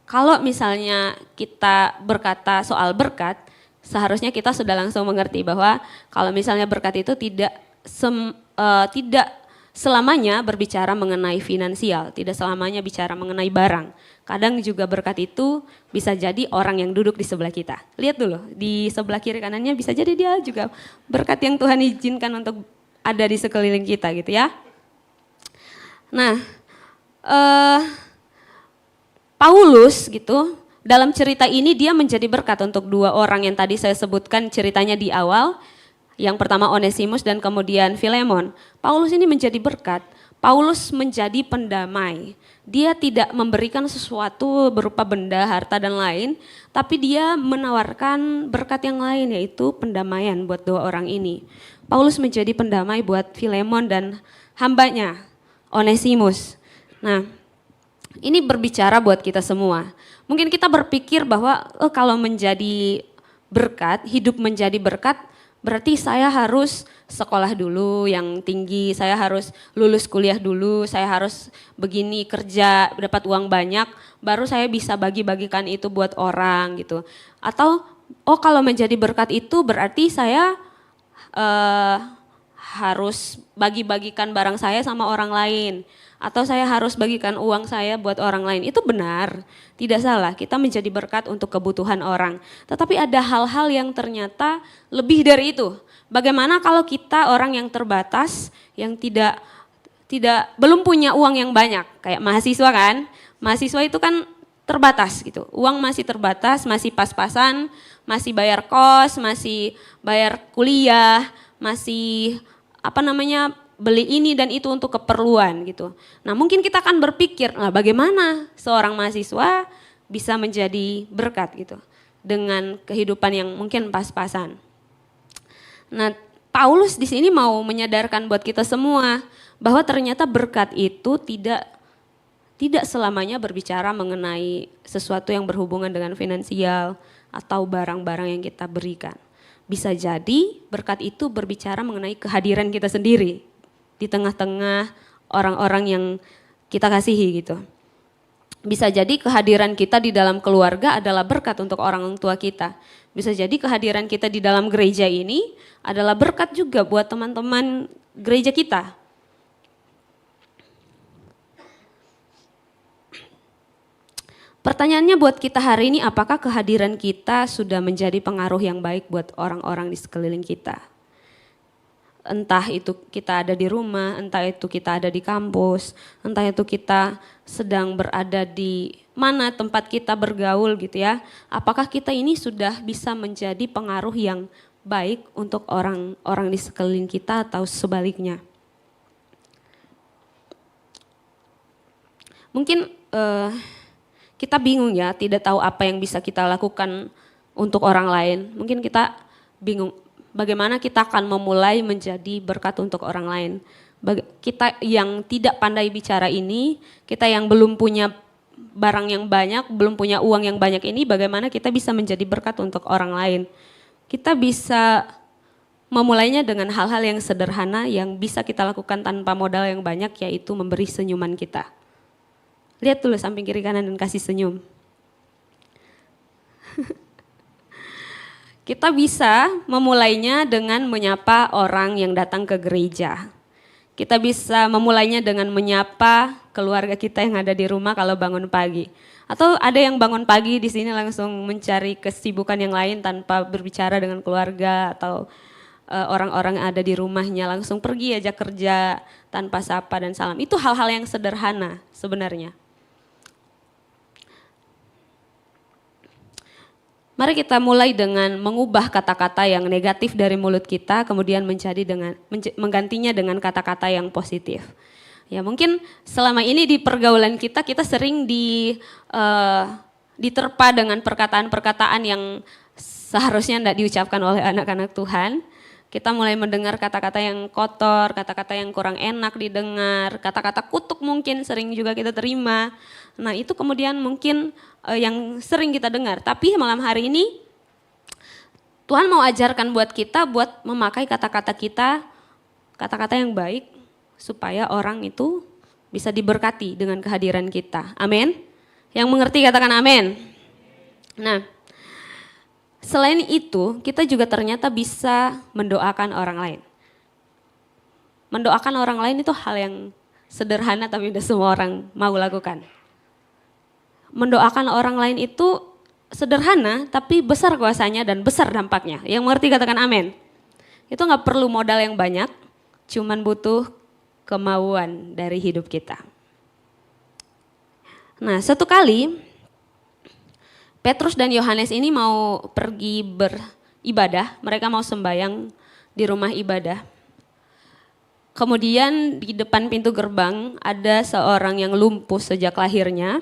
kalau misalnya kita berkata soal berkat, seharusnya kita sudah langsung mengerti bahwa kalau misalnya berkat itu tidak selamanya berbicara mengenai finansial, tidak selamanya bicara mengenai barang. Kadang juga berkat itu bisa jadi orang yang duduk di sebelah kita. Lihat dulu, di sebelah kiri kanannya bisa jadi dia juga berkat yang Tuhan izinkan untuk ada di sekeliling kita gitu ya. Nah, Paulus gitu, dalam cerita ini dia menjadi berkat untuk dua orang yang tadi saya sebutkan ceritanya di awal. Yang pertama Onesimus dan kemudian Filemon. Paulus ini menjadi berkat. Paulus menjadi pendamai. Dia tidak memberikan sesuatu berupa benda, harta dan lain, tapi dia menawarkan berkat yang lain yaitu pendamaian buat dua orang ini. Paulus menjadi pendamai buat Filemon dan hambanya Onesimus. Nah, ini berbicara buat kita semua. Mungkin kita berpikir bahwa kalau menjadi berkat, hidup menjadi berkat, berarti saya harus sekolah dulu yang tinggi, saya harus lulus kuliah dulu, saya harus begini kerja, dapat uang banyak, baru saya bisa bagi-bagikan itu buat orang gitu. Atau kalau menjadi berkat itu berarti saya harus bagi-bagikan barang saya sama orang lain. Atau saya harus bagikan uang saya buat orang lain. Itu benar, tidak salah. Kita menjadi berkat untuk kebutuhan orang. Tetapi ada hal-hal yang ternyata lebih dari itu. Bagaimana kalau kita orang yang terbatas, yang belum punya uang yang banyak, kayak mahasiswa kan? Mahasiswa itu kan terbatas gitu. Uang masih terbatas, masih pas-pasan, masih bayar kos, masih bayar kuliah, masih beli ini dan itu untuk keperluan gitu. Nah, mungkin kita akan berpikir, nah bagaimana seorang mahasiswa bisa menjadi berkat gitu dengan kehidupan yang mungkin pas-pasan. Nah, Paulus di sini mau menyadarkan buat kita semua bahwa ternyata berkat itu tidak selamanya berbicara mengenai sesuatu yang berhubungan dengan finansial atau barang-barang yang kita berikan. Bisa jadi berkat itu berbicara mengenai kehadiran kita sendiri di tengah-tengah orang-orang yang kita kasihi gitu. Bisa jadi kehadiran kita di dalam keluarga adalah berkat untuk orang tua kita. Bisa jadi kehadiran kita di dalam gereja ini adalah berkat juga buat teman-teman gereja kita. Pertanyaannya buat kita hari ini, apakah kehadiran kita sudah menjadi pengaruh yang baik buat orang-orang di sekeliling kita? Entah itu kita ada di rumah, entah itu kita ada di kampus, entah itu kita sedang berada di mana tempat kita bergaul gitu ya. Apakah kita ini sudah bisa menjadi pengaruh yang baik untuk orang-orang di sekeliling kita atau sebaliknya? Mungkin kita bingung ya, tidak tahu apa yang bisa kita lakukan untuk orang lain. Mungkin kita bingung. Bagaimana kita akan memulai menjadi berkat untuk orang lain. Kita yang tidak pandai bicara ini, kita yang belum punya barang yang banyak, belum punya uang yang banyak ini, bagaimana kita bisa menjadi berkat untuk orang lain. Kita bisa memulainya dengan hal-hal yang sederhana yang bisa kita lakukan tanpa modal yang banyak, yaitu memberi senyuman kita. Lihat dulu samping kiri kanan dan kasih senyum. Kita bisa memulainya dengan menyapa orang yang datang ke gereja. Kita bisa memulainya dengan menyapa keluarga kita yang ada di rumah kalau bangun pagi. Atau ada yang bangun pagi di sini langsung mencari kesibukan yang lain tanpa berbicara dengan keluarga atau orang-orang yang ada di rumahnya, langsung pergi aja kerja tanpa sapa dan salam. Itu hal-hal yang sederhana sebenarnya. Mari kita mulai dengan mengubah kata-kata yang negatif dari mulut kita, kemudian menggantinya dengan kata-kata yang positif. Ya mungkin selama ini di pergaulan kita sering diterpa dengan perkataan-perkataan yang seharusnya tidak diucapkan oleh anak-anak Tuhan. Kita mulai mendengar kata-kata yang kotor, kata-kata yang kurang enak didengar, kata-kata kutuk mungkin sering juga kita terima. Nah itu kemudian mungkin yang sering kita dengar. Tapi malam hari ini Tuhan mau ajarkan buat kita buat memakai kata-kata kita, kata-kata yang baik supaya orang itu bisa diberkati dengan kehadiran kita. Amin. Yang mengerti katakan amin. Nah, selain itu, kita juga ternyata bisa mendoakan orang lain. Mendoakan orang lain itu hal yang sederhana tapi tidak semua orang mau lakukan. Mendoakan orang lain itu sederhana tapi besar kuasanya dan besar dampaknya. Yang mengerti katakan amin. Itu gak perlu modal yang banyak, cuman butuh kemauan dari hidup kita. Nah, suatu kali Petrus dan Yohanes ini mau pergi beribadah, mereka mau sembahyang di rumah ibadah. Kemudian di depan pintu gerbang ada seorang yang lumpuh sejak lahirnya,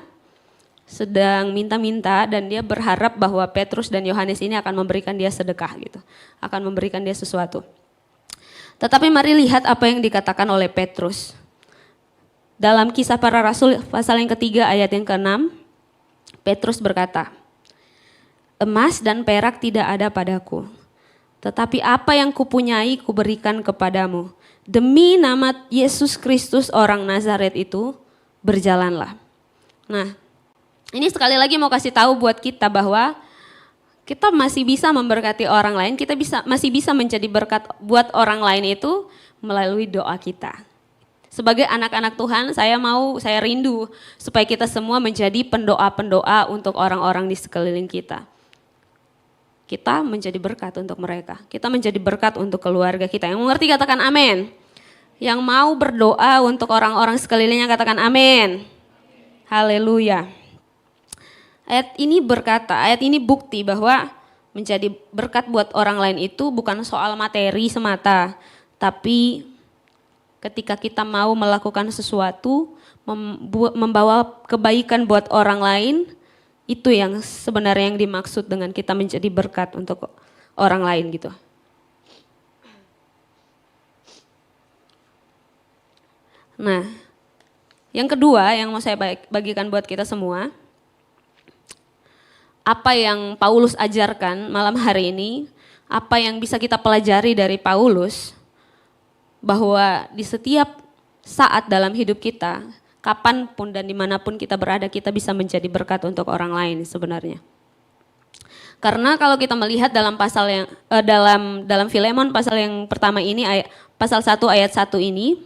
sedang minta-minta dan dia berharap bahwa Petrus dan Yohanes ini akan memberikan dia sedekah gitu, akan memberikan dia sesuatu. Tetapi mari lihat apa yang dikatakan oleh Petrus. Dalam Kisah Para Rasul pasal yang ketiga ayat yang ke-6, Petrus berkata, "Emas dan perak tidak ada padaku, tetapi apa yang kupunyai kuberikan kepadamu. Demi nama Yesus Kristus orang Nazaret itu, berjalanlah." Nah, ini sekali lagi mau kasih tahu buat kita bahwa kita masih bisa memberkati orang lain, kita masih bisa menjadi berkat buat orang lain itu melalui doa kita. Sebagai anak-anak Tuhan, saya rindu supaya kita semua menjadi pendoa-pendoa untuk orang-orang di sekeliling kita. Kita menjadi berkat untuk mereka, kita menjadi berkat untuk keluarga kita. Yang mengerti katakan amin. Yang mau berdoa untuk orang-orang sekelilingnya katakan amin. Haleluya. Ayat ini bukti bahwa menjadi berkat buat orang lain itu bukan soal materi semata, tapi ketika kita mau melakukan sesuatu, membawa kebaikan buat orang lain, itu yang sebenarnya yang dimaksud dengan kita menjadi berkat untuk orang lain gitu. Nah, yang kedua yang mau saya bagikan buat kita semua, apa yang Paulus ajarkan malam hari ini, apa yang bisa kita pelajari dari Paulus, bahwa di setiap saat dalam hidup kita, kapanpun dan dimanapun kita berada, kita bisa menjadi berkat untuk orang lain sebenarnya. Karena kalau kita melihat dalam pasal yang dalam Filemon pasal yang pertama ini, pasal 1 ayat 1 ini,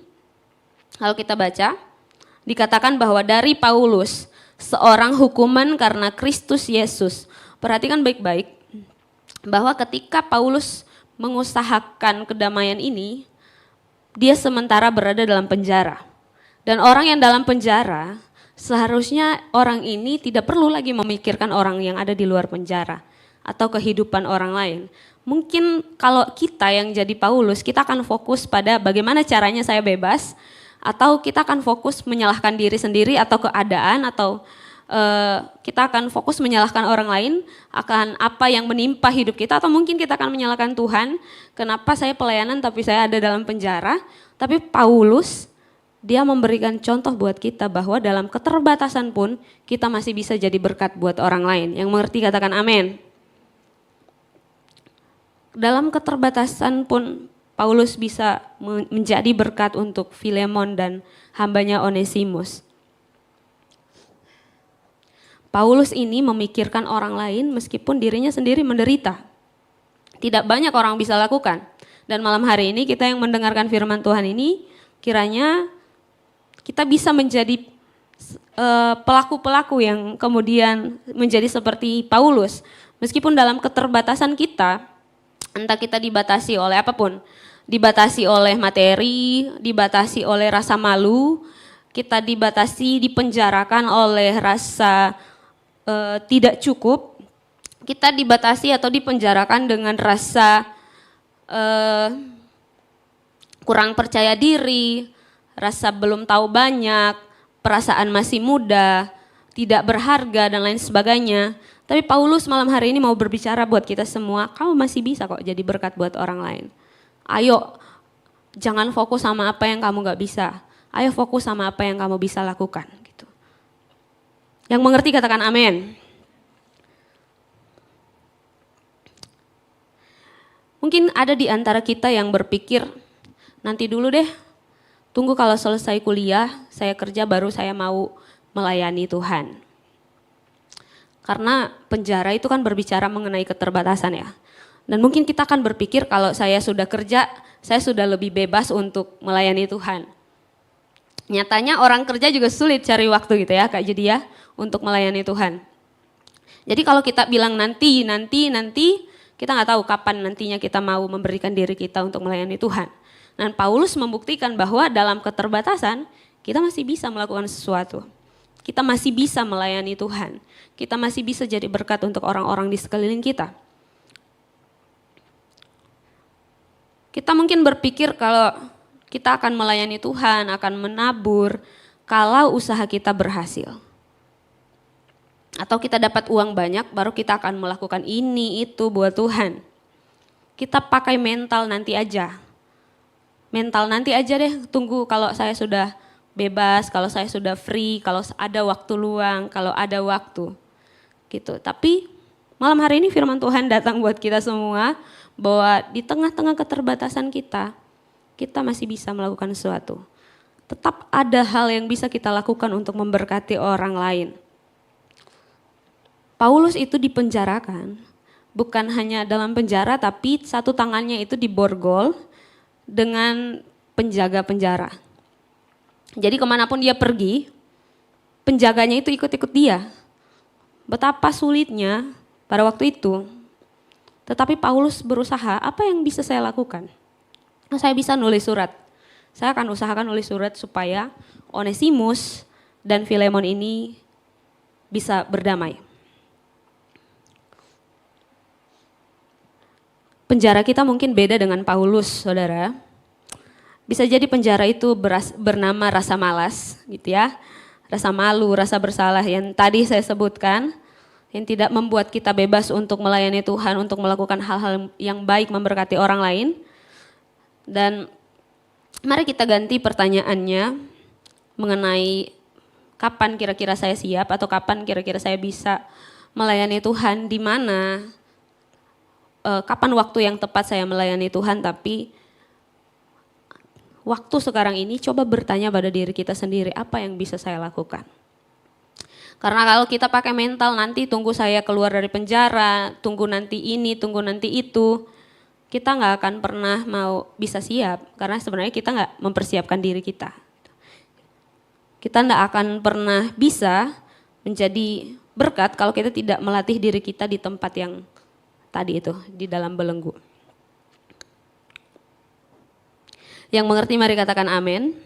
kalau kita baca, dikatakan bahwa dari Paulus, seorang hukuman karena Kristus Yesus. Perhatikan baik-baik bahwa ketika Paulus mengusahakan kedamaian ini, dia sementara berada dalam penjara. Dan orang yang dalam penjara, seharusnya orang ini tidak perlu lagi memikirkan orang yang ada di luar penjara atau kehidupan orang lain. Mungkin kalau kita yang jadi Paulus, kita akan fokus pada bagaimana caranya saya bebas, atau kita akan fokus menyalahkan diri sendiri atau keadaan, atau kita akan fokus menyalahkan orang lain akan apa yang menimpa hidup kita, atau mungkin kita akan menyalahkan Tuhan, kenapa saya pelayanan tapi saya ada dalam penjara. Tapi Paulus, dia memberikan contoh buat kita bahwa dalam keterbatasan pun kita masih bisa jadi berkat buat orang lain. Yang mengerti katakan amin. dalam keterbatasan pun Paulus bisa menjadi berkat untuk Filemon dan hambanya Onesimus. Paulus ini memikirkan orang lain meskipun dirinya sendiri menderita. Tidak banyak orang bisa lakukan. Dan malam hari ini kita yang mendengarkan firman Tuhan ini, kiranya kita bisa menjadi pelaku-pelaku yang kemudian menjadi seperti Paulus. Meskipun dalam keterbatasan kita, entah kita dibatasi oleh apapun, dibatasi oleh materi, dibatasi oleh rasa malu, kita dibatasi, dipenjarakan oleh rasa tidak cukup, kita dibatasi atau dipenjarakan dengan rasa kurang percaya diri, rasa belum tahu banyak, perasaan masih muda, tidak berharga dan lain sebagainya. Tapi Paulus malam hari ini mau berbicara buat kita semua, kamu masih bisa kok jadi berkat buat orang lain. Ayo, jangan fokus sama apa yang kamu gak bisa. Ayo fokus sama apa yang kamu bisa lakukan. Gitu. Yang mengerti katakan amin. Mungkin ada di antara kita yang berpikir, nanti dulu deh, tunggu kalau selesai kuliah, saya kerja baru saya mau melayani Tuhan. Karena penjara itu kan berbicara mengenai keterbatasan ya. Dan mungkin kita akan berpikir kalau saya sudah kerja, saya sudah lebih bebas untuk melayani Tuhan. Nyatanya orang kerja juga sulit cari waktu gitu ya Kak Judi ya, untuk melayani Tuhan. Jadi kalau kita bilang nanti, kita nggak tahu kapan nantinya kita mau memberikan diri kita untuk melayani Tuhan. Dan Paulus membuktikan bahwa dalam keterbatasan kita masih bisa melakukan sesuatu. Kita masih bisa melayani Tuhan. Kita masih bisa jadi berkat untuk orang-orang di sekeliling kita. Kita mungkin berpikir kalau kita akan melayani Tuhan, akan menabur kalau usaha kita berhasil. Atau kita dapat uang banyak baru kita akan melakukan ini, itu buat Tuhan. Kita pakai mental nanti aja. Mental nanti aja deh, tunggu kalau saya sudah bebas, kalau saya sudah free, kalau ada waktu luang, kalau ada waktu. Gitu. Tapi malam hari ini firman Tuhan datang buat kita semua bahwa di tengah-tengah keterbatasan kita masih bisa melakukan sesuatu. Tetap ada hal yang bisa kita lakukan untuk memberkati orang lain. Paulus itu dipenjarakan, bukan hanya dalam penjara tapi satu tangannya itu diborgol dengan penjaga penjara. Jadi kemanapun dia pergi, penjaganya itu ikut-ikut dia. Betapa sulitnya pada waktu itu. Tetapi Paulus berusaha, apa yang bisa saya lakukan? Saya bisa nulis surat. Saya akan usahakan nulis surat supaya Onesimus dan Filemon ini bisa berdamai. Penjara kita mungkin beda dengan Paulus, saudara. Bisa jadi penjara itu bernama rasa malas, gitu ya. Rasa malu, rasa bersalah yang tadi saya sebutkan, yang tidak membuat kita bebas untuk melayani Tuhan, untuk melakukan hal-hal yang baik memberkati orang lain. Dan mari kita ganti pertanyaannya mengenai kapan kira-kira saya siap atau kapan kira-kira saya bisa melayani Tuhan, di mana, kapan waktu yang tepat saya melayani Tuhan, tapi waktu sekarang ini coba bertanya pada diri kita sendiri, apa yang bisa saya lakukan? Karena kalau kita pakai mental nanti tunggu saya keluar dari penjara, tunggu nanti ini, tunggu nanti itu, kita nggak akan pernah mau bisa siap karena sebenarnya kita nggak mempersiapkan diri kita. Kita nggak akan pernah bisa menjadi berkat kalau kita tidak melatih diri kita di tempat yang tadi itu, di dalam belenggu. Yang mengerti mari katakan amin.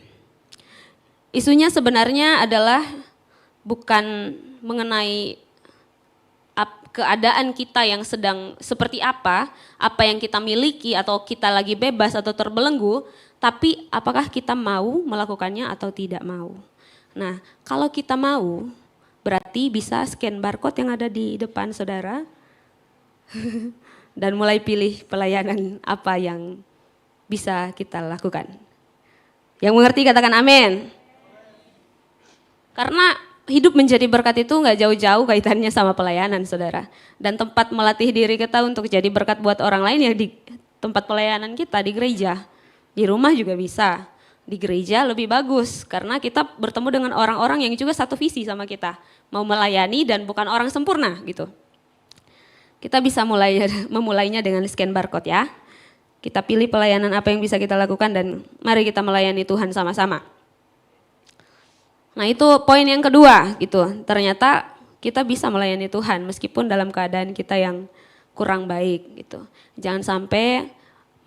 Isunya sebenarnya adalah bukan mengenai keadaan kita yang sedang seperti apa yang kita miliki atau kita lagi bebas atau terbelenggu, tapi apakah kita mau melakukannya atau tidak mau. Nah, kalau kita mau, berarti bisa scan barcode yang ada di depan saudara dan mulai pilih pelayanan apa yang bisa kita lakukan. Yang mengerti katakan amin. Karena hidup menjadi berkat itu nggak jauh-jauh kaitannya sama pelayanan, saudara. Dan tempat melatih diri kita untuk jadi berkat buat orang lain ya di tempat pelayanan kita, di gereja. Di rumah juga bisa, di gereja lebih bagus karena kita bertemu dengan orang-orang yang juga satu visi sama kita. Mau melayani dan bukan orang sempurna gitu. Kita bisa memulainya dengan scan barcode ya. Kita pilih pelayanan apa yang bisa kita lakukan dan mari kita melayani Tuhan sama-sama. Nah itu poin yang kedua gitu, ternyata kita bisa melayani Tuhan meskipun dalam keadaan kita yang kurang baik gitu. Jangan sampai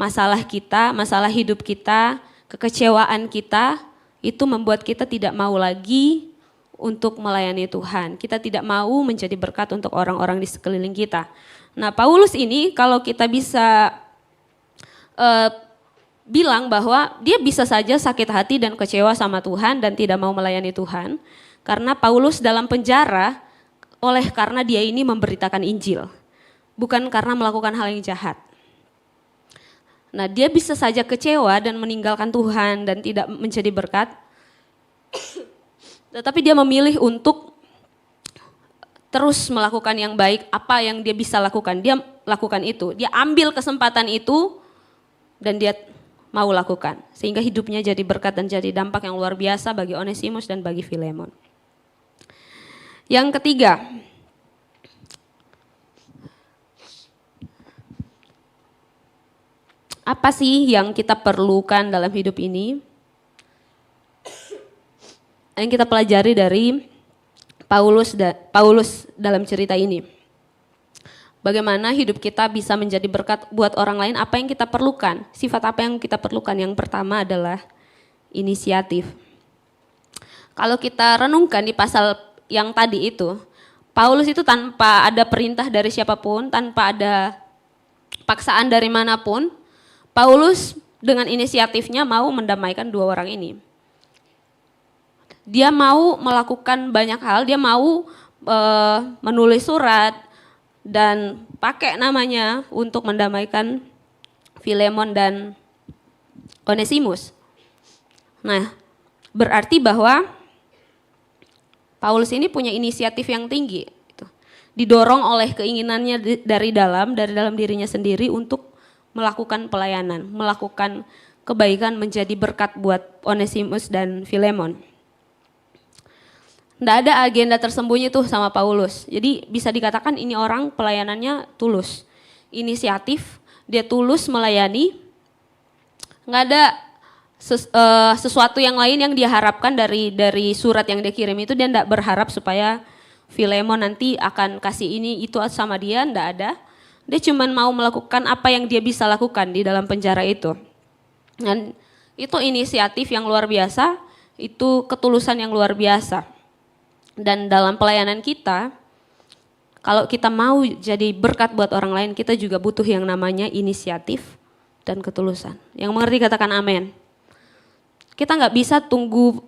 masalah kita, masalah hidup kita, kekecewaan kita itu membuat kita tidak mau lagi untuk melayani Tuhan. Kita tidak mau menjadi berkat untuk orang-orang di sekeliling kita. Nah Paulus ini kalau kita bisa bilang bahwa dia bisa saja sakit hati dan kecewa sama Tuhan dan tidak mau melayani Tuhan. Karena Paulus dalam penjara karena dia ini memberitakan Injil. Bukan karena melakukan hal yang jahat. Nah dia bisa saja kecewa dan meninggalkan Tuhan dan tidak menjadi berkat. Tetapi dia memilih untuk terus melakukan yang baik, apa yang dia bisa lakukan. Dia lakukan itu, dia ambil kesempatan itu dan dia mau lakukan. Sehingga hidupnya jadi berkat dan jadi dampak yang luar biasa bagi Onesimus dan bagi Filemon. Yang ketiga, apa sih yang kita perlukan dalam hidup ini? Yang kita pelajari dari Paulus dalam cerita ini. Bagaimana hidup kita bisa menjadi berkat buat orang lain, apa yang kita perlukan. Sifat apa yang kita perlukan? Yang pertama adalah inisiatif. Kalau kita renungkan di pasal yang tadi itu, Paulus itu tanpa ada perintah dari siapapun, tanpa ada paksaan dari manapun, Paulus dengan inisiatifnya mau mendamaikan dua orang ini. Dia mau melakukan banyak hal, dia mau menulis surat dan pakai namanya untuk mendamaikan Filemon dan Onesimus. Nah, berarti bahwa Paulus ini punya inisiatif yang tinggi. Didorong oleh keinginannya dari dalam dirinya sendiri untuk melakukan pelayanan, melakukan kebaikan menjadi berkat buat Onesimus dan Filemon. Nggak ada agenda tersembunyi tuh sama Paulus. Jadi bisa dikatakan ini orang pelayanannya tulus. Inisiatif, dia tulus melayani. Nggak ada sesuatu yang lain yang dia harapkan dari surat yang dia kirim itu. Dia nggak berharap supaya Filemon nanti akan kasih ini itu sama dia, nggak ada. Dia cuma mau melakukan apa yang dia bisa lakukan di dalam penjara itu. Dan itu inisiatif yang luar biasa, itu ketulusan yang luar biasa. Dan dalam pelayanan kita, kalau kita mau jadi berkat buat orang lain, kita juga butuh yang namanya inisiatif dan ketulusan. Yang mengerti katakan amin. Kita nggak bisa tunggu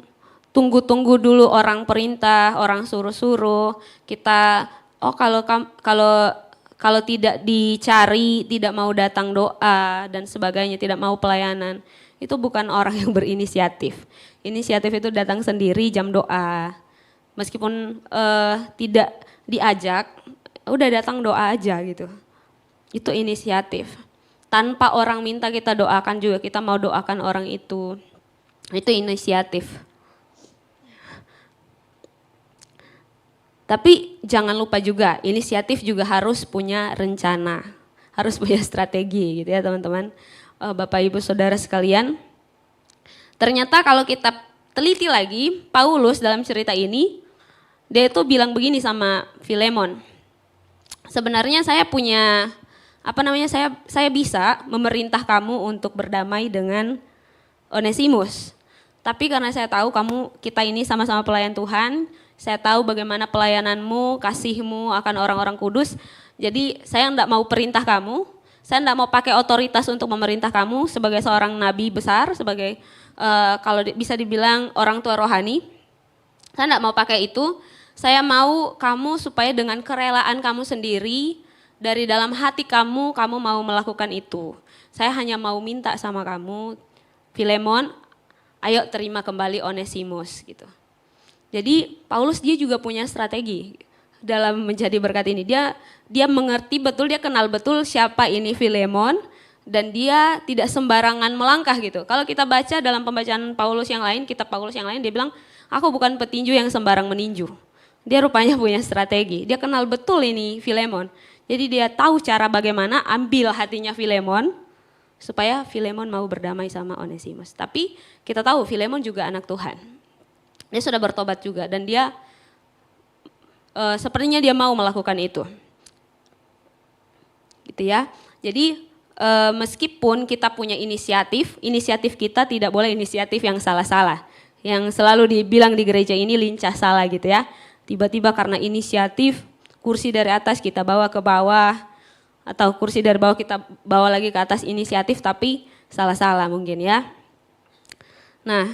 dulu orang perintah, orang suruh-suruh. Kita, kalau tidak dicari, tidak mau datang doa dan sebagainya, tidak mau pelayanan, itu bukan orang yang berinisiatif. Inisiatif itu datang sendiri jam doa. Meskipun tidak diajak, udah datang doa aja gitu. Itu inisiatif. Tanpa orang minta kita doakan juga, kita mau doakan orang itu. Itu inisiatif. Tapi jangan lupa juga, inisiatif juga harus punya rencana. Harus punya strategi gitu ya teman-teman. Bapak Ibu Saudara sekalian. Ternyata kalau kita teliti lagi, Paulus dalam cerita ini, dia itu bilang begini sama Filemon. Sebenarnya saya punya, saya bisa memerintah kamu untuk berdamai dengan Onesimus. Tapi karena saya tahu kita ini sama-sama pelayan Tuhan, saya tahu bagaimana pelayananmu, kasihmu akan orang-orang kudus. Jadi saya enggak mau perintah kamu, saya enggak mau pakai otoritas untuk memerintah kamu sebagai seorang nabi besar, sebagai kalau bisa dibilang orang tua rohani. Saya enggak mau pakai itu. Saya mau kamu supaya dengan kerelaan kamu sendiri, dari dalam hati kamu mau melakukan itu. Saya hanya mau minta sama kamu, Filemon, ayo terima kembali Onesimus gitu. Jadi Paulus dia juga punya strategi dalam menjadi berkat ini. Dia mengerti betul, dia kenal betul siapa ini Filemon dan dia tidak sembarangan melangkah gitu. Kalau kita baca dalam pembacaan Paulus yang lain, kitab Paulus yang lain, dia bilang, aku bukan petinju yang sembarang meninju. Dia rupanya punya strategi. Dia kenal betul ini Filemon. Jadi dia tahu cara bagaimana ambil hatinya Filemon supaya Filemon mau berdamai sama Onesimus. Tapi kita tahu Filemon juga anak Tuhan. Dia sudah bertobat juga dan dia sepertinya dia mau melakukan itu. Gitu ya. Jadi meskipun kita punya inisiatif kita tidak boleh inisiatif yang salah-salah. Yang selalu dibilang di gereja ini lincah salah gitu ya. Tiba-tiba karena inisiatif kursi dari atas kita bawa ke bawah atau kursi dari bawah kita bawa lagi ke atas inisiatif tapi salah-salah mungkin ya. Nah,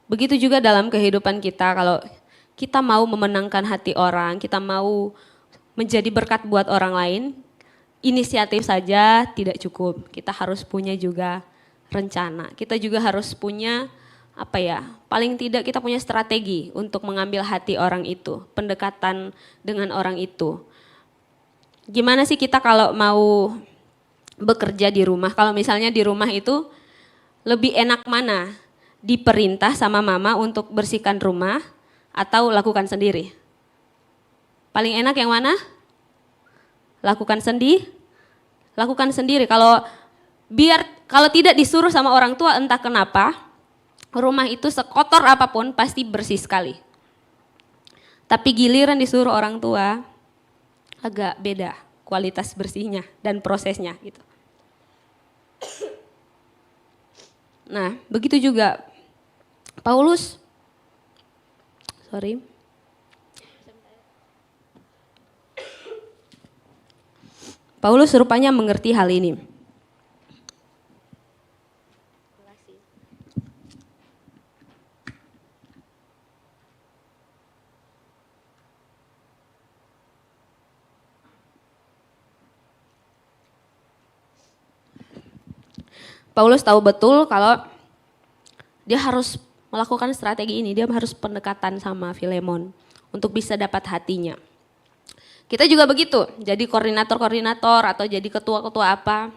begitu juga dalam kehidupan kita kalau kita mau memenangkan hati orang, kita mau menjadi berkat buat orang lain, inisiatif saja tidak cukup. Kita harus punya juga rencana. Kita juga harus punya paling tidak kita punya strategi untuk mengambil hati orang itu, pendekatan dengan orang itu. Gimana sih kita kalau mau bekerja di rumah, kalau misalnya di rumah itu lebih enak mana? Diperintah sama mama untuk bersihkan rumah atau lakukan sendiri? Paling enak yang mana? Lakukan sendiri. Kalau tidak disuruh sama orang tua entah kenapa, rumah itu sekotor apapun pasti bersih sekali. Tapi giliran disuruh orang tua agak beda kualitas bersihnya dan prosesnya gitu. Nah, begitu juga Paulus rupanya mengerti hal ini. Paulus tahu betul kalau dia harus melakukan strategi ini, dia harus pendekatan sama Filemon untuk bisa dapat hatinya. Kita juga begitu, jadi koordinator-koordinator atau jadi ketua-ketua apa.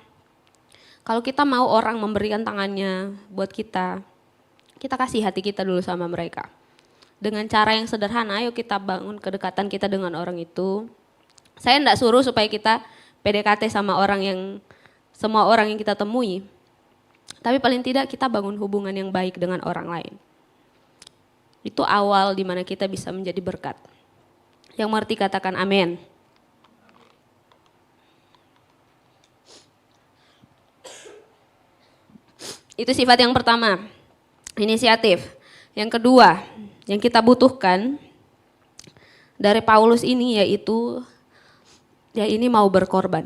Kalau kita mau orang memberikan tangannya buat kita kasih hati kita dulu sama mereka. Dengan cara yang sederhana, ayo kita bangun kedekatan kita dengan orang itu. Saya enggak suruh supaya kita PDKT sama semua orang yang kita temui. Tapi paling tidak kita bangun hubungan yang baik dengan orang lain. Itu awal di mana kita bisa menjadi berkat. Yang mengerti katakan amin. Itu sifat yang pertama, inisiatif. Yang kedua, yang kita butuhkan dari Paulus ini yaitu ini mau berkorban.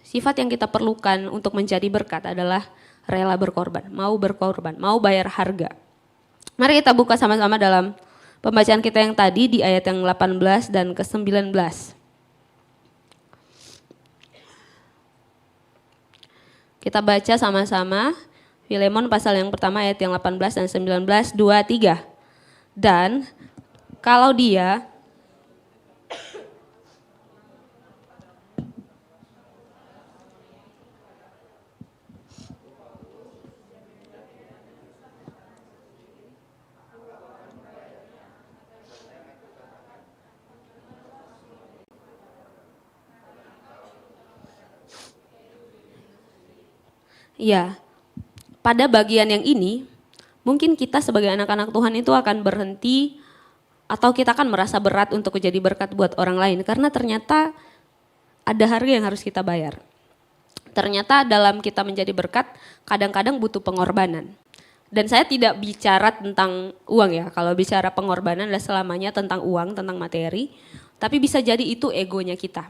Sifat yang kita perlukan untuk menjadi berkat adalah rela berkorban, mau bayar harga. Mari kita buka sama-sama dalam pembacaan kita yang tadi di ayat yang 18 dan ke-19. Kita baca sama-sama Filemon pasal yang pertama ayat yang 18 dan 19, 2, 3. Dan kalau dia ya, pada bagian yang ini, mungkin kita sebagai anak-anak Tuhan itu akan berhenti atau kita akan merasa berat untuk menjadi berkat buat orang lain. Karena ternyata ada harga yang harus kita bayar. Ternyata dalam kita menjadi berkat, kadang-kadang butuh pengorbanan. Dan saya tidak bicara tentang uang ya, kalau bicara pengorbanan adalah selamanya tentang uang, tentang materi. Tapi bisa jadi itu egonya kita.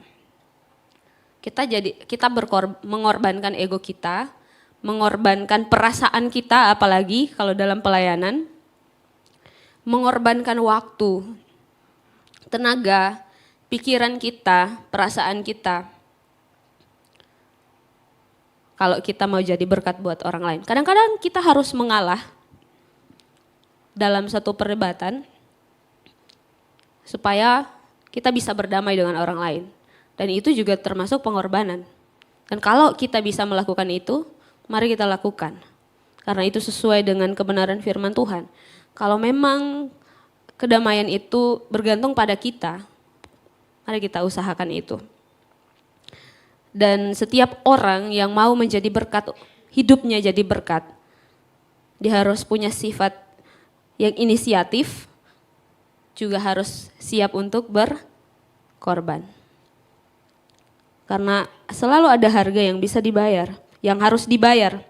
Kita mengorbankan ego kita, mengorbankan perasaan kita apalagi kalau dalam pelayanan, mengorbankan waktu, tenaga, pikiran kita, perasaan kita. Kalau kita mau jadi berkat buat orang lain. Kadang-kadang kita harus mengalah dalam satu perdebatan supaya kita bisa berdamai dengan orang lain. Dan itu juga termasuk pengorbanan. Dan kalau kita bisa melakukan itu, mari kita lakukan. Karena itu sesuai dengan kebenaran firman Tuhan. Kalau memang kedamaian itu bergantung pada kita, mari kita usahakan itu. Dan setiap orang yang mau menjadi berkat, hidupnya jadi berkat, dia harus punya sifat yang inisiatif, juga harus siap untuk berkorban. Karena selalu ada harga yang bisa dibayar, yang harus dibayar.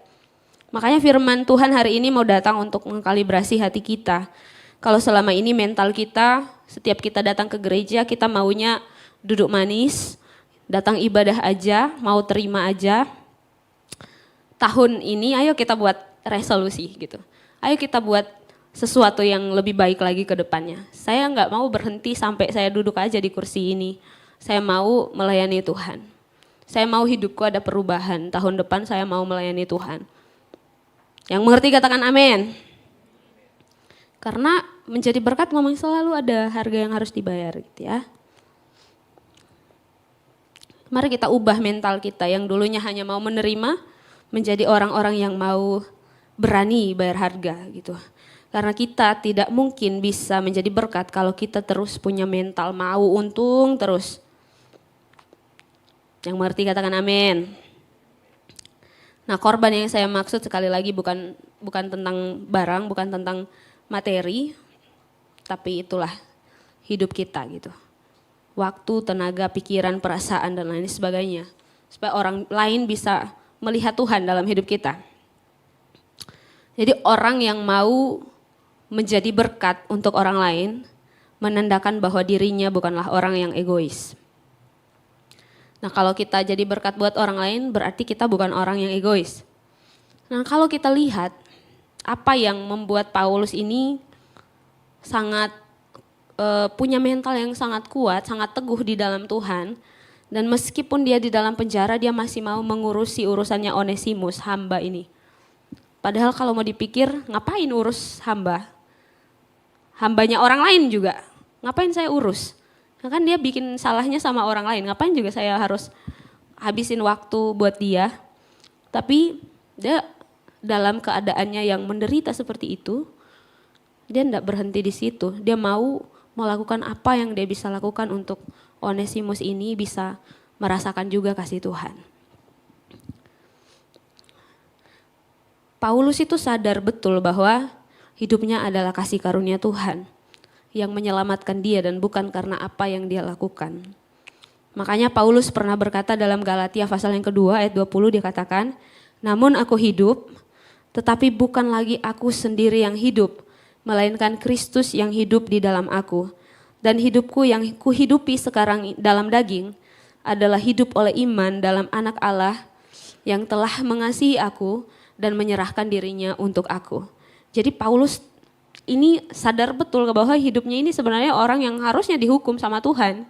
Makanya firman Tuhan hari ini mau datang untuk mengkalibrasi hati kita. Kalau selama ini mental kita, setiap kita datang ke gereja, kita maunya duduk manis, datang ibadah aja, mau terima aja. Tahun ini ayo kita buat resolusi gitu. Ayo kita buat sesuatu yang lebih baik lagi ke depannya. Saya nggak mau berhenti sampai saya duduk aja di kursi ini. Saya mau melayani Tuhan. Saya mau hidupku ada perubahan. Tahun depan saya mau melayani Tuhan. Yang mengerti katakan amin. Karena menjadi berkat memang selalu ada harga yang harus dibayar gitu ya. Mari kita ubah mental kita yang dulunya hanya mau menerima menjadi orang-orang yang mau berani bayar harga gitu. Karena kita tidak mungkin bisa menjadi berkat kalau kita terus punya mental mau untung terus. Yang mengerti katakan amin. Nah, korban yang saya maksud sekali lagi bukan tentang barang, bukan tentang materi, tapi itulah hidup kita gitu. Waktu, tenaga, pikiran, perasaan dan lain sebagainya. Supaya orang lain bisa melihat Tuhan dalam hidup kita. Jadi orang yang mau menjadi berkat untuk orang lain, menandakan bahwa dirinya bukanlah orang yang egois. Nah, kalau kita jadi berkat buat orang lain, berarti kita bukan orang yang egois. Nah, kalau kita lihat apa yang membuat Paulus ini sangat punya mental yang sangat kuat, sangat teguh di dalam Tuhan. Dan meskipun dia di dalam penjara, dia masih mau mengurusi urusannya Onesimus, hamba ini. Padahal kalau mau dipikir, ngapain urus hamba? Hambanya orang lain juga, ngapain saya urus? Nah, kan dia bikin salahnya sama orang lain, ngapain juga saya harus habisin waktu buat dia. Tapi dia dalam keadaannya yang menderita seperti itu, dia tidak berhenti di situ. Dia mau melakukan apa yang dia bisa lakukan untuk Onesimus ini bisa merasakan juga kasih Tuhan. Paulus itu sadar betul bahwa hidupnya adalah kasih karunia Tuhan yang menyelamatkan dia dan bukan karena apa yang dia lakukan. Makanya Paulus pernah berkata dalam Galatia pasal yang kedua ayat 20 dia katakan, namun aku hidup tetapi bukan lagi aku sendiri yang hidup, melainkan Kristus yang hidup di dalam aku. Dan hidupku yang kuhidupi sekarang dalam daging adalah hidup oleh iman dalam anak Allah yang telah mengasihi aku dan menyerahkan dirinya untuk aku. Jadi Paulus ini sadar betul bahwa hidupnya ini sebenarnya orang yang harusnya dihukum sama Tuhan.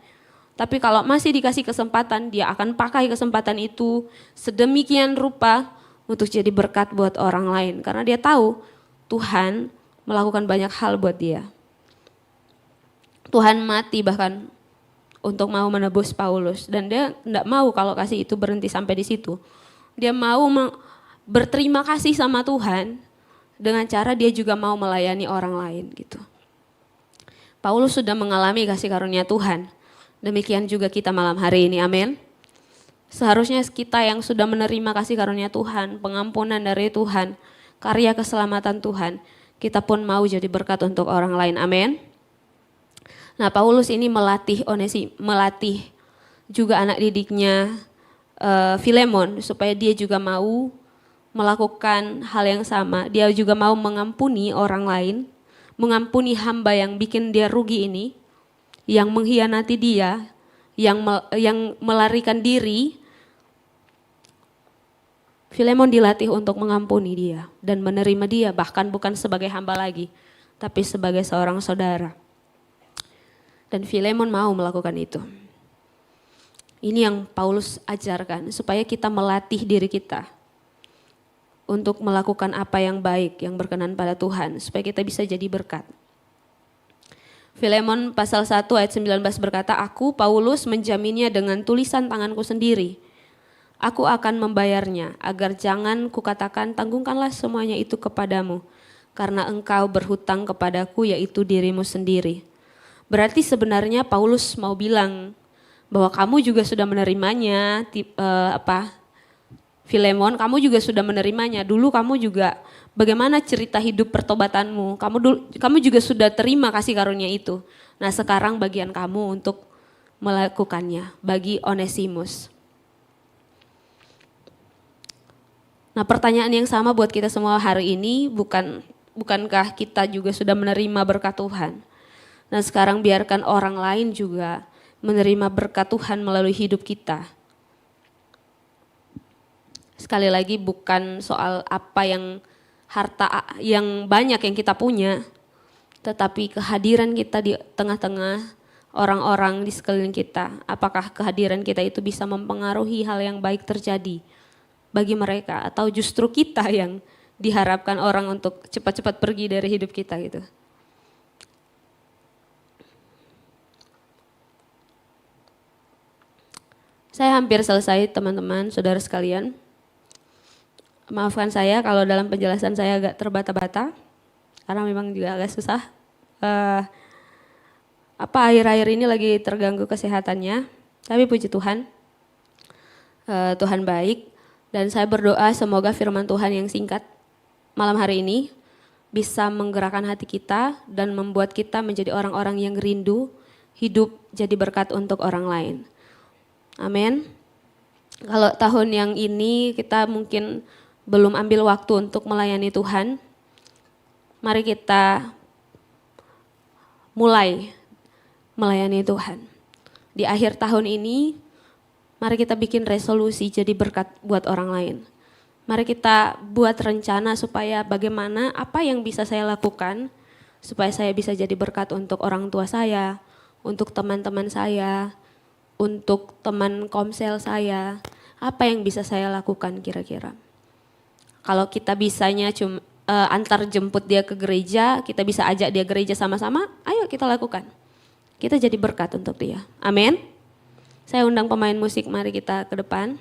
Tapi kalau masih dikasih kesempatan, dia akan pakai kesempatan itu sedemikian rupa untuk jadi berkat buat orang lain. Karena dia tahu Tuhan melakukan banyak hal buat dia. Tuhan mati bahkan untuk mau menebus Paulus. Dan dia tidak mau kalau kasih itu berhenti sampai di situ. Dia mau berterima kasih sama Tuhan dengan cara dia juga mau melayani orang lain gitu. Paulus sudah mengalami kasih karunia Tuhan. Demikian juga kita malam hari ini, amin. Seharusnya kita yang sudah menerima kasih karunia Tuhan, pengampunan dari Tuhan, karya keselamatan Tuhan, kita pun mau jadi berkat untuk orang lain, amin. Nah, Paulus ini melatih juga anak didiknya Filemon supaya dia juga mau melakukan hal yang sama. Dia juga mau mengampuni orang lain, mengampuni hamba yang bikin dia rugi ini, yang mengkhianati dia, yang melarikan diri. Filemon dilatih untuk mengampuni dia dan menerima dia, bahkan bukan sebagai hamba lagi, tapi sebagai seorang saudara. Dan Filemon mau melakukan itu. Ini yang Paulus ajarkan supaya kita melatih diri kita untuk melakukan apa yang baik, yang berkenan pada Tuhan, supaya kita bisa jadi berkat. Filemon pasal 1 ayat 19 berkata, "Aku, Paulus, menjaminnya dengan tulisan tanganku sendiri. Aku akan membayarnya, agar jangan kukatakan tanggungkanlah semuanya itu kepadamu, karena engkau berhutang kepadaku, yaitu dirimu sendiri." Berarti sebenarnya Paulus mau bilang bahwa kamu juga sudah menerimanya, Filemon, kamu juga sudah menerimanya. Dulu kamu juga bagaimana cerita hidup pertobatanmu? Kamu juga sudah terima kasih karunia itu. Nah, sekarang bagian kamu untuk melakukannya bagi Onesimus. Nah, pertanyaan yang sama buat kita semua hari ini, bukankah kita juga sudah menerima berkat Tuhan? Nah, sekarang biarkan orang lain juga menerima berkat Tuhan melalui hidup kita. Sekali lagi bukan soal apa yang harta yang banyak yang kita punya, tetapi kehadiran kita di tengah-tengah orang-orang di sekeliling kita. Apakah kehadiran kita itu bisa mempengaruhi hal yang baik terjadi bagi mereka, atau justru kita yang diharapkan orang untuk cepat-cepat pergi dari hidup kita gitu. Saya hampir selesai teman-teman, saudara sekalian. Maafkan saya kalau dalam penjelasan saya agak terbata-bata, karena memang juga agak susah. Akhir-akhir ini lagi terganggu kesehatannya, tapi puji Tuhan, Tuhan baik. Dan saya berdoa semoga firman Tuhan yang singkat malam hari ini bisa menggerakkan hati kita dan membuat kita menjadi orang-orang yang rindu hidup jadi berkat untuk orang lain. Amin. Kalau tahun yang ini kita mungkin belum ambil waktu untuk melayani Tuhan, mari kita mulai melayani Tuhan. Di akhir tahun ini, mari kita bikin resolusi jadi berkat buat orang lain. Mari kita buat rencana supaya bagaimana, apa yang bisa saya lakukan, supaya saya bisa jadi berkat untuk orang tua saya, untuk teman-teman saya, untuk teman komsel saya, apa yang bisa saya lakukan kira-kira. Kalau kita bisanya cuma antar jemput dia ke gereja, kita bisa ajak dia gereja sama-sama, ayo kita lakukan. Kita jadi berkat untuk dia. Amin. Saya undang pemain musik, mari kita ke depan.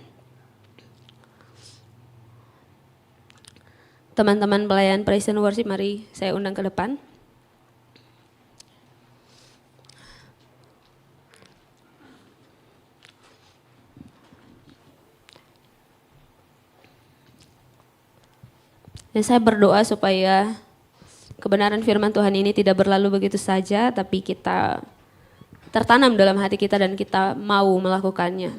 Teman-teman pelayan praise and worship, mari saya undang ke depan. Dan saya berdoa supaya kebenaran firman Tuhan ini tidak berlalu begitu saja, tapi kita tertanam dalam hati kita dan kita mau melakukannya.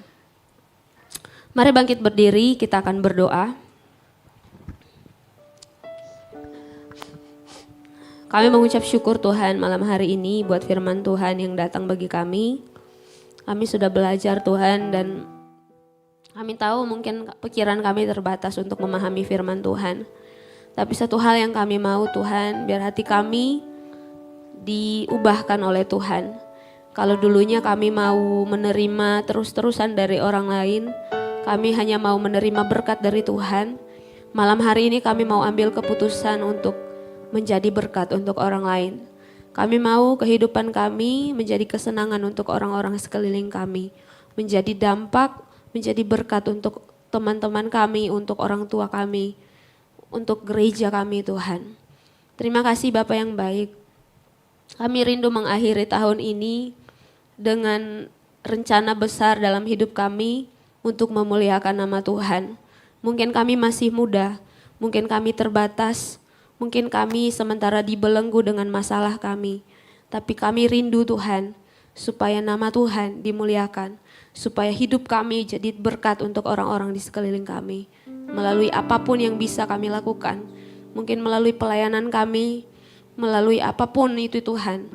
Mari bangkit berdiri, kita akan berdoa. Kami mengucap syukur Tuhan malam hari ini buat firman Tuhan yang datang bagi kami. Kami sudah belajar Tuhan dan kami tahu mungkin pikiran kami terbatas untuk memahami firman Tuhan. Tapi satu hal yang kami mau Tuhan, biar hati kami diubahkan oleh Tuhan. Kalau dulunya kami mau menerima terus-terusan dari orang lain, kami hanya mau menerima berkat dari Tuhan. Malam hari ini kami mau ambil keputusan untuk menjadi berkat untuk orang lain. Kami mau kehidupan kami menjadi kesenangan untuk orang-orang sekeliling kami. Menjadi dampak, menjadi berkat untuk teman-teman kami, untuk orang tua kami, untuk gereja kami Tuhan. Terima kasih Bapak yang baik. Kami rindu mengakhiri tahun ini dengan rencana besar dalam hidup kami untuk memuliakan nama Tuhan. Mungkin kami masih muda, mungkin kami terbatas, mungkin kami sementara dibelenggu dengan masalah kami. Tapi kami rindu Tuhan supaya nama Tuhan dimuliakan, supaya hidup kami jadi berkat untuk orang-orang di sekeliling kami. Melalui apapun yang bisa kami lakukan, mungkin melalui pelayanan kami, melalui apapun itu Tuhan,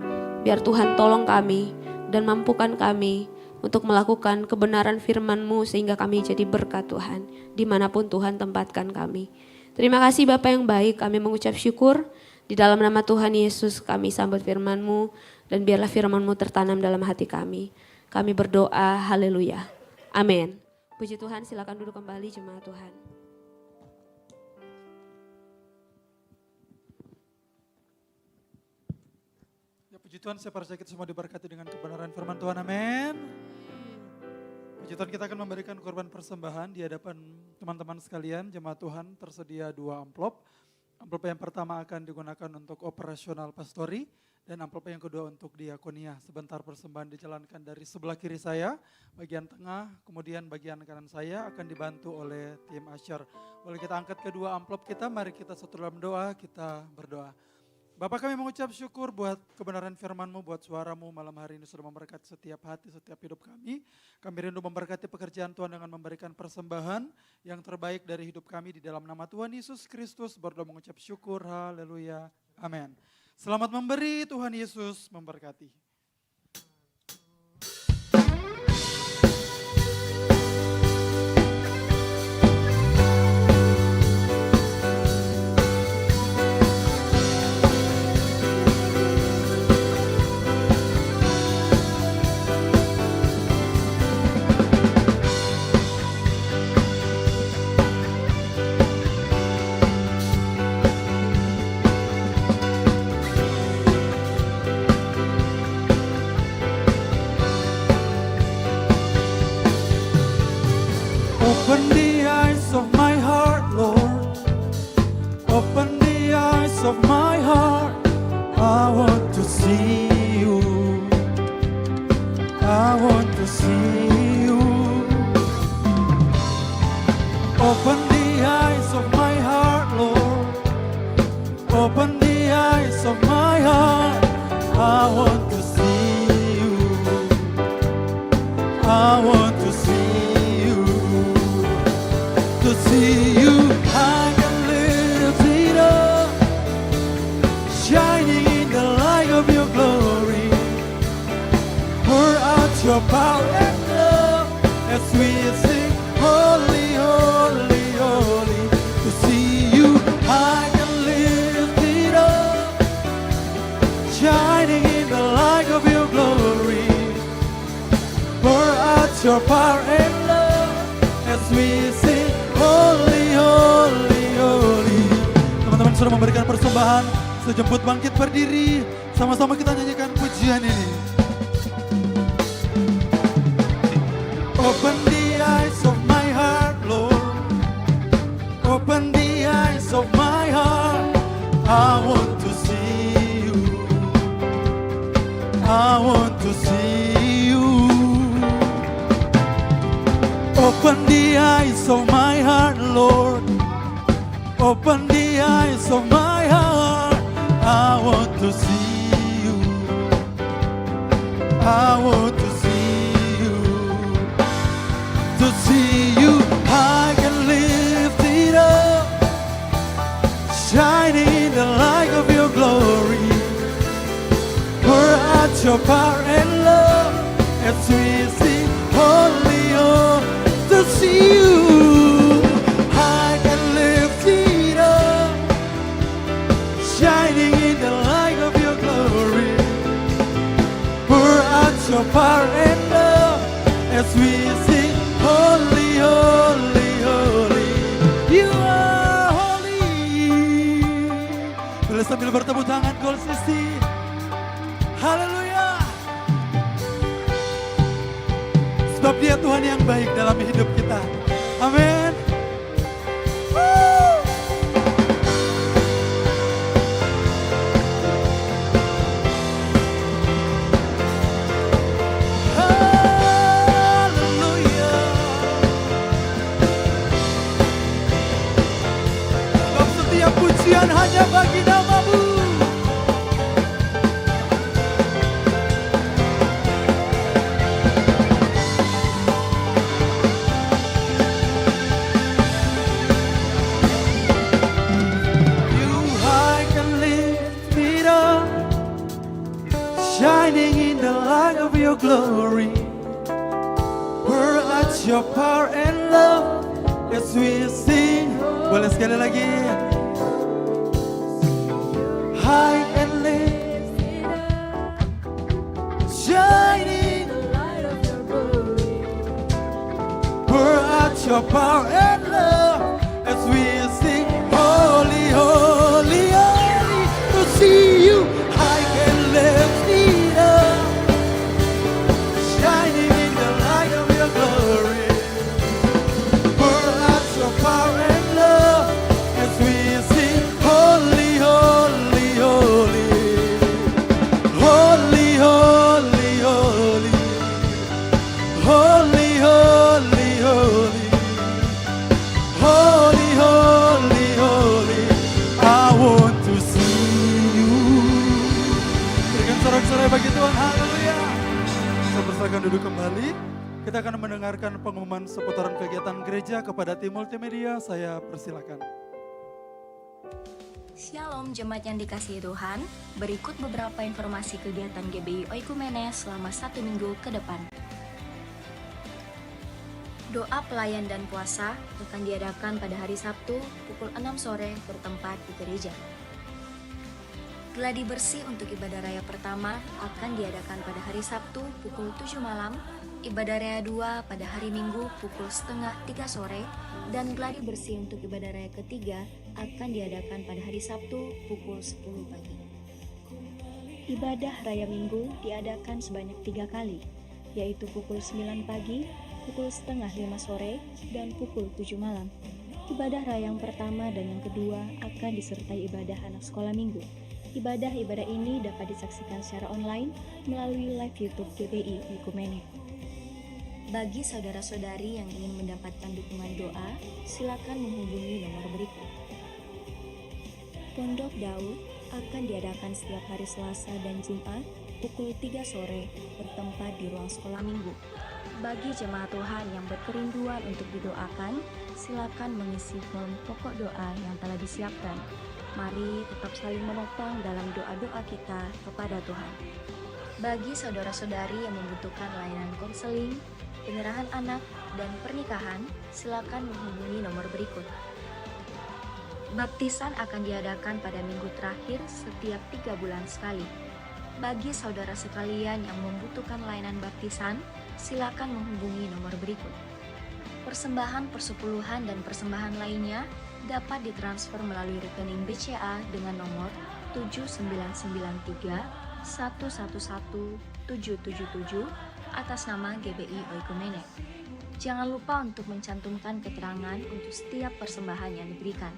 biar Tuhan tolong kami dan mampukan kami untuk melakukan kebenaran firman-Mu sehingga kami jadi berkat Tuhan, dimanapun Tuhan tempatkan kami. Terima kasih Bapak yang baik, kami mengucap syukur, di dalam nama Tuhan Yesus kami sambut firman-Mu, dan biarlah firman-Mu tertanam dalam hati kami. Kami berdoa, haleluya, amin. Puji Tuhan, silakan duduk kembali jemaat Tuhan. Puji Tuhan, saya percaya kita semua diberkati dengan kebenaran firman Tuhan, amin. Puji Tuhan, kita akan memberikan korban persembahan di hadapan teman-teman sekalian. Jemaat Tuhan, tersedia 2 amplop. Amplop yang pertama akan digunakan untuk operasional pastori, dan amplop yang kedua untuk diakonia. Sebentar persembahan dijalankan dari sebelah kiri saya, bagian tengah, kemudian bagian kanan saya akan dibantu oleh tim asyar. Boleh kita angkat kedua amplop kita, mari kita satu dalam doa, kita berdoa. Bapak, kami mengucap syukur buat kebenaran firman-Mu, buat suara-Mu malam hari ini sudah memberkati setiap hati, setiap hidup kami. Kami rindu memberkati pekerjaan Tuhan dengan memberikan persembahan yang terbaik dari hidup kami di dalam nama Tuhan Yesus Kristus. Berdoa mengucap syukur, haleluya, amin. Selamat memberi, Tuhan Yesus memberkati. Open the eyes of my heart, Lord. Open the eyes of my heart. I want to see you. I want to see you. Open the eyes of my heart, Lord. Open the eyes of my heart. I want to see you. I want to see you. To see you, I can lift it up, shining in the light of your glory. Pour out your power and love as we sing, holy, holy, holy. To see you, I can lift it up, shining in the light of your glory. Pour out your power and love as we sing, holy, holy, holy. Teman-teman sudah memberikan persembahan, sejemput bangkit berdiri, sama-sama kita nyanyikan pujian ini. Open the eyes of my heart, Lord. Open the eyes of my heart. I want to see you. I want to see you. Open the eyes of my heart, Lord. Open the eyes of my heart. I want to see you. I want to see you. To see you, I can lift it up, shining in the light of your glory. Pour out your power and love as we sing, holy, holy. To see you, I can lift it up, shining in the light of your glory. Pour out your power and love as we sing, holy, holy, holy. You are holy. Boleh sambil bertepuk tangan, Gold Sisi. Haleluya. Sebab Dia Tuhan yang baik dalam hidup kita. Amin. Haleluya. Sebab setiap pujian hanya bagi nama-Mu. Shining in the light of your glory. Pour out your power and love as we sing. Boleh sekali lagi. High and lift it up, shining in the light of your glory. Pour out your power and love as we sing, holy, holy, holy. To see you, I can lift it Kita akan mendengarkan pengumuman seputaran kegiatan gereja. Kepada tim multimedia, saya persilakan. Shalom jemaat yang dikasihi Tuhan, berikut beberapa informasi kegiatan GBI Oikumene selama 1 minggu ke depan. Doa pelayan dan puasa akan diadakan pada hari Sabtu pukul 6 sore bertempat di gereja. Gladi bersih untuk ibadah raya pertama akan diadakan pada hari Sabtu pukul 7 malam, ibadah raya 2 pada hari Minggu pukul setengah 3 sore, dan gladi bersih untuk ibadah raya ketiga akan diadakan pada hari Sabtu pukul 10 pagi. Ibadah raya Minggu diadakan sebanyak 3 kali, yaitu pukul 9 pagi, pukul setengah 5 sore, dan pukul 7 malam. Ibadah raya yang pertama dan yang kedua akan disertai ibadah anak sekolah minggu. Ibadah-ibadah ini dapat disaksikan secara online melalui live YouTube GBI Oikumene. Bagi saudara-saudari yang ingin mendapatkan dukungan doa, silakan menghubungi nomor berikut. Pondok Daud akan diadakan setiap hari Selasa dan Jumat pukul 3 sore bertempat di ruang sekolah minggu. Bagi jemaat Tuhan yang berkerinduan untuk didoakan, silakan mengisi form pokok doa yang telah disiapkan. Mari tetap saling menopang dalam doa-doa kita kepada Tuhan. Bagi saudara-saudari yang membutuhkan layanan konseling, penyerahan anak, dan pernikahan, silakan menghubungi nomor berikut. Baptisan akan diadakan pada minggu terakhir setiap 3 bulan sekali. Bagi saudara sekalian yang membutuhkan layanan baptisan, silakan menghubungi nomor berikut. Persembahan persepuluhan dan persembahan lainnya dapat ditransfer melalui rekening BCA dengan nomor 7993 111 777 atas nama GBI Oikumene. Jangan lupa untuk mencantumkan keterangan untuk setiap persembahan yang diberikan.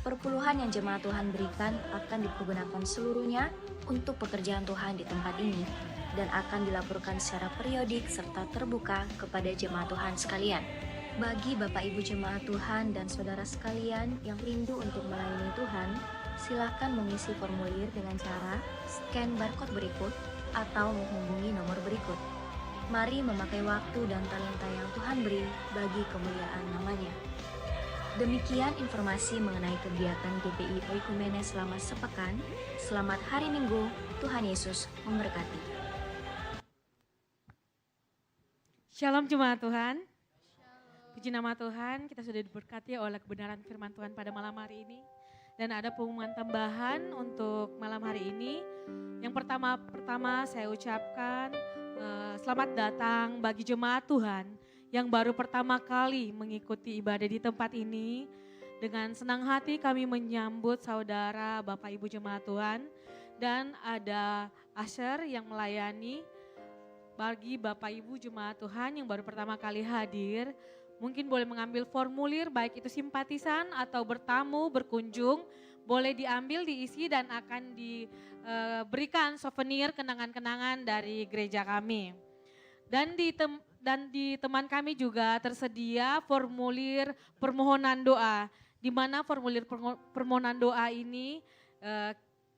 Perpuluhan yang jemaat Tuhan berikan akan dipergunakan seluruhnya untuk pekerjaan Tuhan di tempat ini dan akan dilaporkan secara periodik serta terbuka kepada jemaat Tuhan sekalian. Bagi Bapak Ibu jemaat Tuhan dan saudara sekalian yang rindu untuk melayani Tuhan, silakan mengisi formulir dengan cara scan barcode berikut atau menghubungi nomor berikut. Mari memakai waktu dan talenta yang Tuhan beri bagi kemuliaan namanya. Demikian informasi mengenai kegiatan GBI Oikumene selama sepekan. Selamat hari Minggu, Tuhan Yesus memberkati. Shalom jemaat Tuhan. Puji nama Tuhan, kita sudah diberkati oleh kebenaran firman Tuhan pada malam hari ini. Dan ada pengumuman tambahan untuk malam hari ini. Yang pertama saya ucapkan selamat datang bagi jemaat Tuhan yang baru pertama kali mengikuti ibadah di tempat ini. Dengan senang hati kami menyambut saudara Bapak Ibu jemaat Tuhan. Dan ada Asher yang melayani bagi Bapak Ibu jemaat Tuhan yang baru pertama kali hadir. Mungkin boleh mengambil formulir baik itu simpatisan atau bertamu, berkunjung. Boleh diambil, diisi dan akan diberikan souvenir kenangan-kenangan dari gereja kami. Dan di teman kami juga tersedia formulir permohonan doa. Di mana formulir permohonan doa ini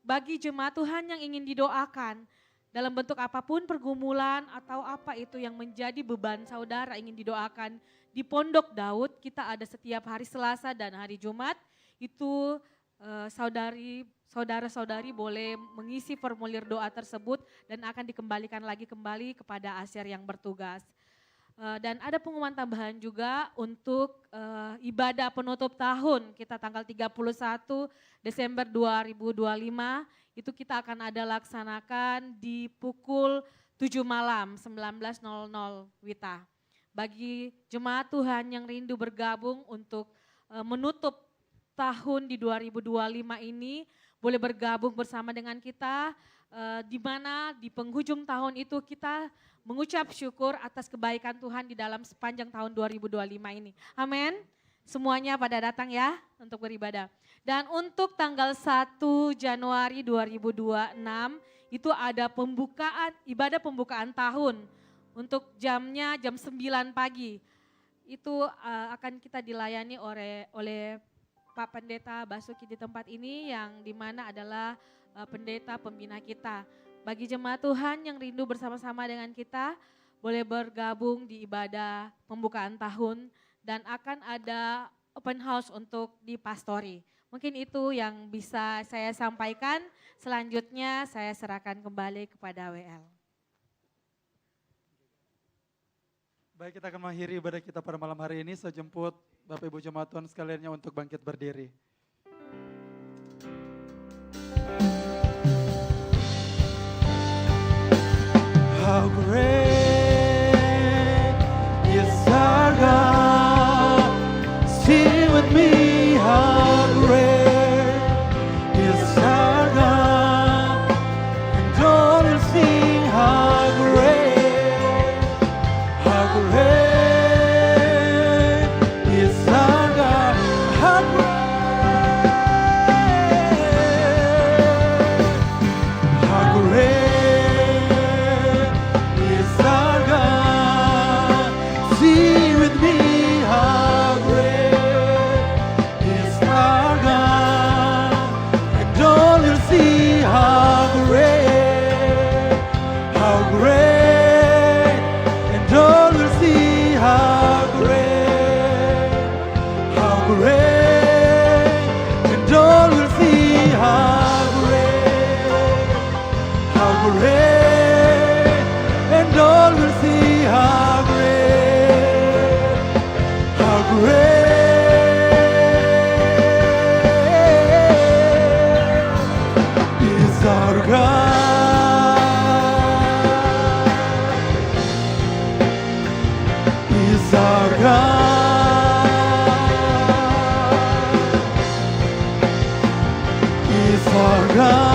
bagi jemaat Tuhan yang ingin didoakan. Dalam bentuk apapun pergumulan atau apa itu yang menjadi beban saudara ingin didoakan. Di Pondok Daud kita ada setiap hari Selasa dan hari Jumat. Itu saudara-saudari boleh mengisi formulir doa tersebut dan akan dikembalikan lagi kembali kepada Asher yang bertugas. Dan ada pengumuman tambahan juga untuk ibadah penutup tahun kita tanggal 31 Desember 2025 itu kita akan ada laksanakan di pukul 7 malam 19.00 WITA. Bagi jemaat Tuhan yang rindu bergabung untuk menutup tahun di 2025 ini boleh bergabung bersama dengan kita di mana di penghujung tahun itu kita mengucap syukur atas kebaikan Tuhan di dalam sepanjang tahun 2025 ini. Amin. Semuanya pada datang ya untuk beribadah. Dan untuk tanggal 1 Januari 2026 itu ada ibadah pembukaan tahun. Untuk jamnya jam 9 pagi. Itu akan kita dilayani oleh Pak Pendeta Basuki di tempat ini yang dimana adalah pendeta pembina kita. Bagi jemaat Tuhan yang rindu bersama-sama dengan kita, boleh bergabung di ibadah pembukaan tahun dan akan ada open house untuk di pastori. Mungkin itu yang bisa saya sampaikan. Selanjutnya saya serahkan kembali kepada WL. Baik, kita akan mengakhiri ibadah kita pada malam hari ini. Saya jemput Bapak Ibu Jemaat Tuhan sekaliannya untuk bangkit berdiri. How great is our God. Sing with me, how great is our God. And all will sing, how great is our God. How great is our God. Sing with me, how great is our God. And all will see how great, and all will see how great, and all will see how great, and all will see how great is our God. Is our God. Is our God.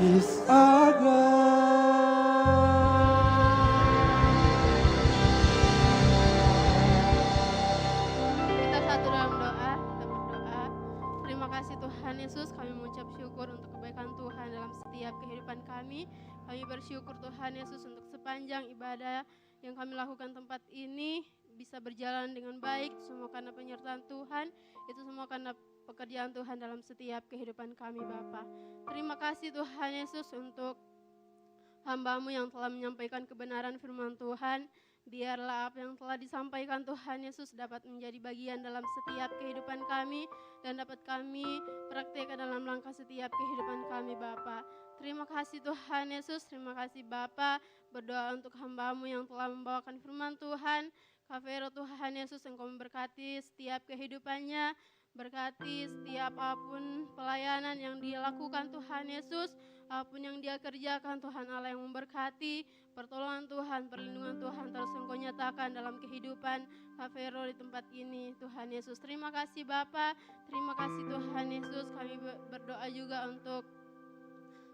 Is our Kita satu dalam doa, kita berdoa. Terima kasih Tuhan Yesus, kami mengucap syukur untuk kebaikan Tuhan dalam setiap kehidupan kami. Kami bersyukur Tuhan Yesus untuk sepanjang ibadah yang kami lakukan tempat ini bisa berjalan dengan baik. Semua karena penyertaan Tuhan, itu semua karena pekerjaan Tuhan dalam setiap kehidupan kami Bapa. Terima kasih Tuhan Yesus untuk hamba-Mu yang telah menyampaikan kebenaran firman Tuhan. Biarlah apa yang telah disampaikan Tuhan Yesus dapat menjadi bagian dalam setiap kehidupan kami dan dapat kami praktekkan dalam langkah setiap kehidupan kami Bapa. Terima kasih Tuhan Yesus, terima kasih Bapa. Berdoa untuk hamba-Mu yang telah membawakan firman Tuhan. Kak Vero Tuhan Yesus, Engkau memberkati setiap kehidupannya. Berkati setiap apapun pelayanan yang dia lakukan Tuhan Yesus. Apapun yang dia kerjakan Tuhan Allah yang memberkati. Pertolongan Tuhan, perlindungan Tuhan terus Engkau nyatakan dalam kehidupan Kak Vero di tempat ini Tuhan Yesus. Terima kasih Bapa, terima kasih Tuhan Yesus. Kami berdoa juga untuk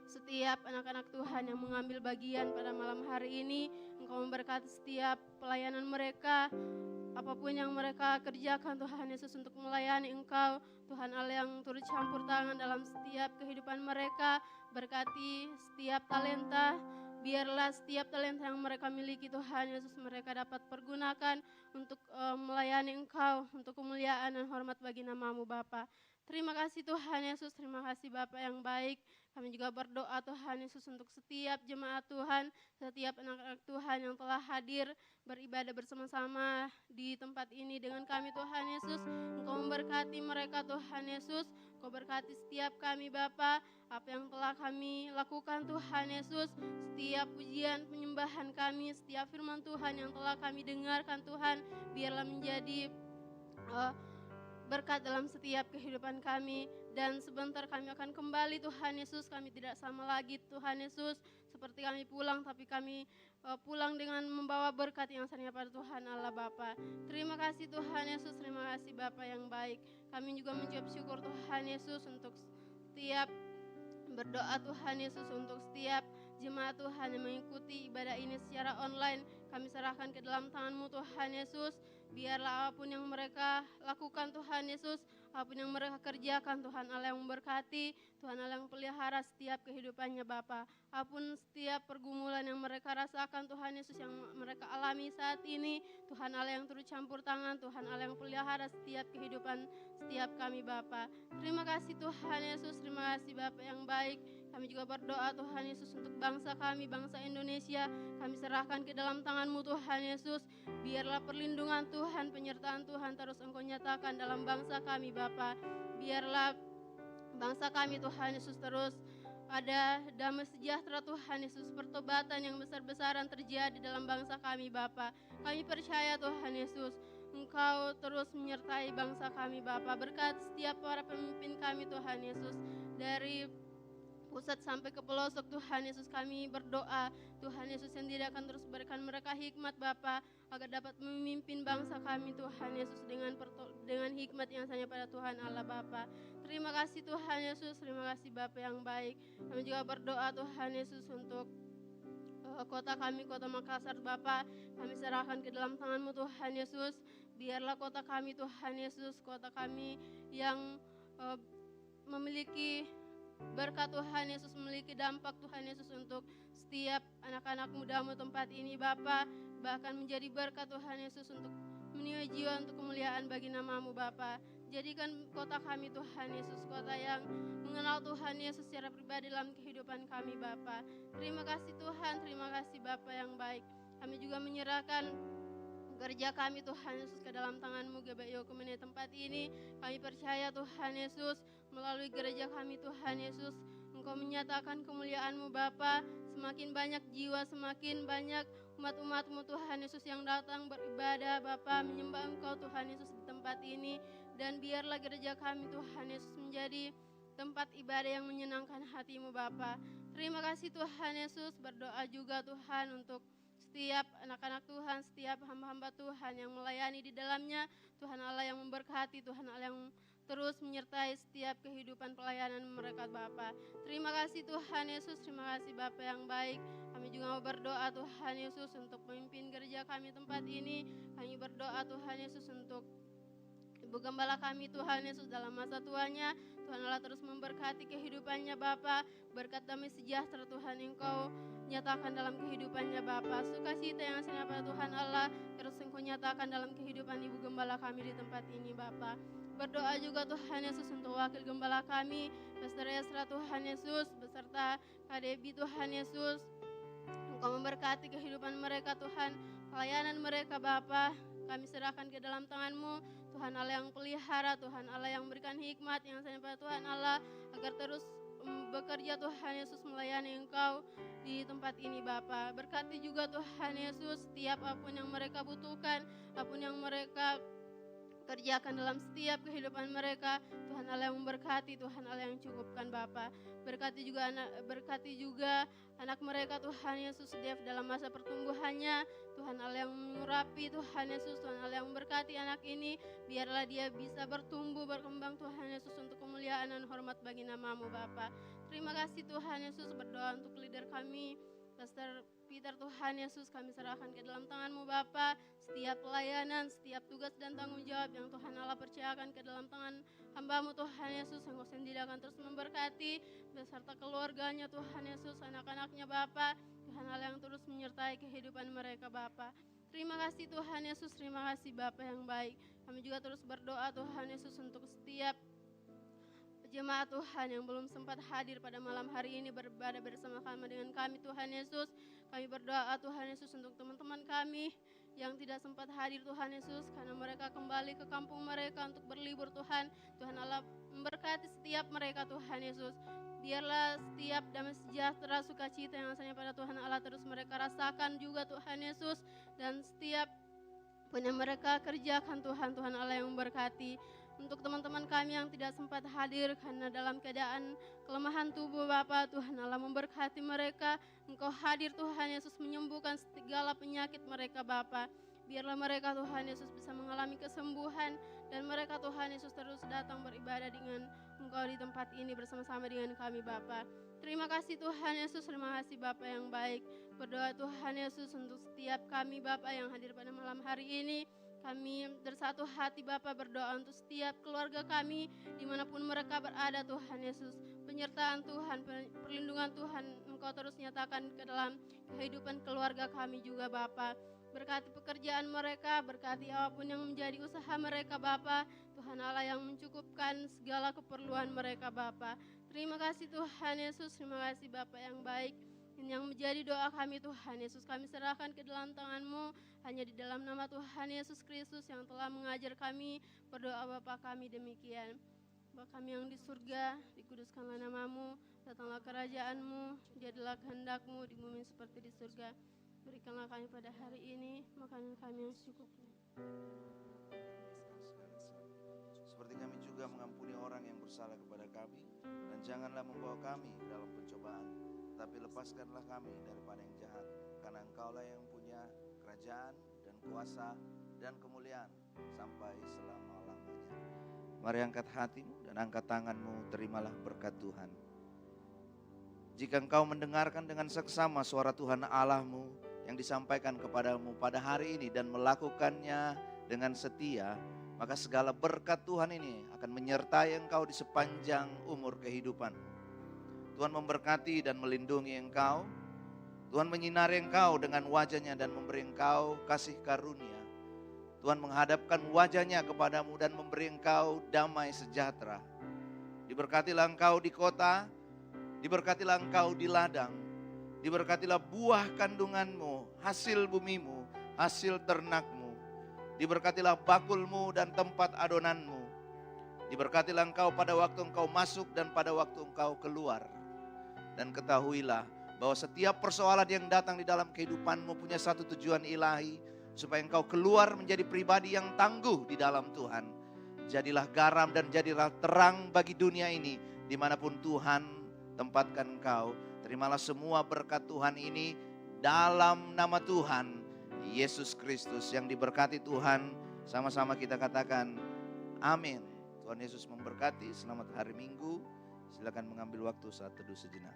setiap anak-anak Tuhan yang mengambil bagian pada malam hari ini. Engkau memberkati setiap pelayanan mereka. Apapun yang mereka kerjakan Tuhan Yesus untuk melayani Engkau. Tuhan Allah yang turut campur tangan dalam setiap kehidupan mereka. Berkati setiap talenta. Biarlah setiap talenta yang mereka miliki Tuhan Yesus mereka dapat pergunakan untuk melayani Engkau. Untuk kemuliaan dan hormat bagi nama-Mu Bapa. Terima kasih Tuhan Yesus, terima kasih Bapa yang baik. Kami juga berdoa Tuhan Yesus untuk setiap jemaat Tuhan, setiap anak-anak Tuhan yang telah hadir beribadah bersama-sama di tempat ini dengan kami Tuhan Yesus. Engkau memberkati mereka Tuhan Yesus, Engkau berkati setiap kami Bapa. Apa yang telah kami lakukan Tuhan Yesus, setiap pujian penyembahan kami, setiap firman Tuhan yang telah kami dengarkan Tuhan, biarlah menjadi berkat dalam setiap kehidupan kami. Dan sebentar kami akan kembali Tuhan Yesus. Kami tidak sama lagi Tuhan Yesus seperti kami pulang, tapi kami pulang dengan membawa berkat yang hanya pada Tuhan Allah Bapa. Terima kasih Tuhan Yesus, terima kasih Bapa yang baik. Kami juga mengucap syukur Tuhan Yesus untuk setiap berdoa Tuhan Yesus untuk setiap jemaat Tuhan yang mengikuti ibadah ini secara online. Kami serahkan ke dalam tangan-Mu Tuhan Yesus. Biarlah apapun yang mereka lakukan Tuhan Yesus, apapun yang mereka kerjakan Tuhan Allah yang memberkati, Tuhan Allah yang pelihara setiap kehidupannya Bapa. Apapun setiap pergumulan yang mereka rasakan Tuhan Yesus yang mereka alami saat ini, Tuhan Allah yang turut campur tangan, Tuhan Allah yang pelihara setiap kehidupan setiap kami Bapa. Terima kasih Tuhan Yesus, terima kasih Bapa yang baik. Kami juga berdoa Tuhan Yesus untuk bangsa kami, bangsa Indonesia. Kami serahkan ke dalam tangan-Mu Tuhan Yesus. Biarlah perlindungan Tuhan, penyertaan Tuhan terus Engkau nyatakan dalam bangsa kami Bapa. Biarlah bangsa kami Tuhan Yesus terus ada damai sejahtera Tuhan Yesus, pertobatan yang besar-besaran terjadi dalam bangsa kami Bapa. Kami percaya Tuhan Yesus, Engkau terus menyertai bangsa kami Bapa. Berkat setiap para pemimpin kami Tuhan Yesus, dari pusat sampai ke pelosok Tuhan Yesus, kami berdoa Tuhan Yesus yang tidak akan terus berikan mereka hikmat Bapa, agar dapat memimpin bangsa kami Tuhan Yesus dengan hikmat yang hanya pada Tuhan Allah Bapa. Terima kasih Tuhan Yesus, terima kasih Bapa yang baik. Kami juga berdoa Tuhan Yesus untuk kota kami, kota Makassar Bapa. Kami serahkan ke dalam tangan-Mu Tuhan Yesus. Biarlah kota kami Tuhan Yesus, kota kami yang memiliki berkat Tuhan Yesus, memiliki dampak Tuhan Yesus untuk setiap anak-anak muda-Mu tempat ini Bapa. Bahkan menjadi berkat Tuhan Yesus untuk menyia jiwa untuk kemuliaan bagi nama-Mu Bapa. Jadikan kota kami Tuhan Yesus, kota yang mengenal Tuhan Yesus secara pribadi dalam kehidupan kami Bapa. Terima kasih Tuhan, terima kasih Bapa yang baik. Kami juga menyerahkan gereja kami Tuhan Yesus ke dalam tangan-Mu GBI Oikumene tempat ini. Kami percaya Tuhan Yesus, melalui gereja kami Tuhan Yesus, Engkau menyatakan kemuliaan-Mu Bapa. Semakin banyak jiwa, semakin banyak umat-umat-Mu Tuhan Yesus yang datang beribadah Bapa, menyembah Engkau Tuhan Yesus di tempat ini. Dan biarlah gereja kami Tuhan Yesus menjadi tempat ibadah yang menyenangkan hati-Mu Bapa. Terima kasih Tuhan Yesus, berdoa juga Tuhan untuk setiap anak-anak Tuhan, setiap hamba-hamba Tuhan yang melayani di dalamnya. Tuhan Allah yang memberkati, Tuhan Allah yang terus menyertai setiap kehidupan pelayanan mereka Bapa. Terima kasih Tuhan Yesus, terima kasih Bapa yang baik. Kami juga mau berdoa Tuhan Yesus untuk memimpin gereja kami tempat ini. Kami berdoa Tuhan Yesus untuk Ibu Gembala kami Tuhan Yesus dalam masa tuanya. Tuhan Allah terus memberkati kehidupannya Bapa. Berkat damai sejahtera Tuhan Engkau nyatakan dalam kehidupannya Bapa. Sukacita yang aslinya pada Tuhan Allah terus Engkau nyatakan dalam kehidupan Ibu Gembala kami di tempat ini Bapa. Berdoa juga Tuhan Yesus untuk wakil gembala kami, Pastor Esra Tuhan Yesus, beserta Kak Debbie Tuhan Yesus. Engkau memberkati kehidupan mereka Tuhan, pelayanan mereka Bapa. Kami serahkan ke dalam tangan-Mu, Tuhan Allah yang pelihara, Tuhan Allah yang memberikan hikmat yang hanya pada Tuhan Allah, agar terus bekerja Tuhan Yesus melayani Engkau di tempat ini Bapa. Berkati juga Tuhan Yesus setiap apapun yang mereka butuhkan, apapun yang mereka kerjakan dalam setiap kehidupan mereka. Tuhan Allah yang memberkati, Tuhan Allah yang cukupkan Bapa. Berkati juga anak mereka Tuhan Yesus setiap dalam masa pertumbuhannya. Tuhan Allah yang mengurapi Tuhan Yesus, Tuhan Allah yang memberkati anak ini. Biarlah dia bisa bertumbuh, berkembang Tuhan Yesus untuk kemuliaan dan hormat bagi nama-Mu Bapa. Terima kasih Tuhan Yesus, berdoa untuk leader kami Pastor Peter Tuhan Yesus, kami serahkan ke dalam tangan-Mu Bapa. Setiap pelayanan, setiap tugas dan tanggung jawab yang Tuhan Allah percayakan ke dalam tangan hamba-Mu Tuhan Yesus, Engkau sendiri akan terus memberkati beserta keluarganya Tuhan Yesus, anak-anaknya Bapa. Tuhan Allah yang terus menyertai kehidupan mereka Bapa. Terima kasih Tuhan Yesus, terima kasih Bapa yang baik. Kami juga terus berdoa Tuhan Yesus untuk setiap jemaat Tuhan yang belum sempat hadir pada malam hari ini beribadah bersama-sama dengan kami Tuhan Yesus. Kami berdoa Tuhan Yesus untuk teman-teman kami yang tidak sempat hadir Tuhan Yesus, karena mereka kembali ke kampung mereka untuk berlibur Tuhan. Tuhan Allah memberkati setiap mereka Tuhan Yesus. Biarlah setiap damai sejahtera, sukacita yang asalnya pada Tuhan Allah terus mereka rasakan juga Tuhan Yesus. Dan setiap yang mereka kerjakan Tuhan, Tuhan Allah yang memberkati. Untuk teman-teman kami yang tidak sempat hadir karena dalam keadaan kelemahan tubuh Bapa, Tuhan Allah memberkati mereka. Engkau hadir Tuhan Yesus menyembuhkan segala penyakit mereka Bapa. Biarlah mereka Tuhan Yesus bisa mengalami kesembuhan, dan mereka Tuhan Yesus terus datang beribadah dengan Engkau di tempat ini bersama-sama dengan kami Bapa. Terima kasih Tuhan Yesus, terima kasih Bapa yang baik. Berdoa Tuhan Yesus untuk setiap kami Bapa yang hadir pada malam hari ini. Kami bersatu hati Bapa berdoa untuk setiap keluarga kami dimanapun mereka berada Tuhan Yesus. Penyertaan Tuhan, perlindungan Tuhan Engkau terus nyatakan ke dalam kehidupan keluarga kami juga Bapa. Berkati pekerjaan mereka, berkati apapun yang menjadi usaha mereka Bapa. Tuhan Allah yang mencukupkan segala keperluan mereka Bapa. Terima kasih Tuhan Yesus, terima kasih Bapa yang baik. Ini yang menjadi doa kami Tuhan Yesus, kami serahkan ke dalam tangan-Mu, hanya di dalam nama Tuhan Yesus Kristus yang telah mengajar kami, berdoa Bapa kami demikian. Bapa kami yang di surga, dikuduskanlah nama-Mu, datanglah kerajaan-Mu, jadilah kehendak-Mu di bumi seperti di surga. Berikanlah kami pada hari ini makanan kami yang secukupnya. Seperti kami juga mengampuni orang yang bersalah kepada kami, dan janganlah membawa kami dalam pencobaan, tapi lepaskanlah kami daripada yang jahat, karena Engkaulah yang punya kerajaan dan kuasa dan kemuliaan sampai selama-lamanya. Mari angkat hatimu dan angkat tanganmu, terimalah berkat Tuhan. Jika engkau mendengarkan dengan seksama suara Tuhan Allahmu yang disampaikan kepadamu pada hari ini dan melakukannya dengan setia, maka segala berkat Tuhan ini akan menyertai engkau di sepanjang umur kehidupan. Tuhan memberkati dan melindungi engkau. Tuhan menyinari engkau dengan wajah-Nya dan memberi engkau kasih karunia. Tuhan menghadapkan wajah-Nya kepadamu dan memberi engkau damai sejahtera. Diberkatilah engkau di kota, diberkatilah engkau di ladang, diberkatilah buah kandunganmu, hasil bumimu, hasil ternakmu, diberkatilah bakulmu dan tempat adonanmu. Diberkatilah engkau pada waktu engkau masuk dan pada waktu engkau keluar. Dan ketahuilah bahwa setiap persoalan yang datang di dalam kehidupanmu punya satu tujuan ilahi, supaya engkau keluar menjadi pribadi yang tangguh di dalam Tuhan. Jadilah garam dan jadilah terang bagi dunia ini, dimanapun Tuhan tempatkan engkau. Terimalah semua berkat Tuhan ini dalam nama Tuhan Yesus Kristus. Yang diberkati Tuhan, sama-sama kita katakan amin. Tuhan Yesus memberkati. Selamat hari Minggu. Silakan mengambil waktu saat teduh sejenak.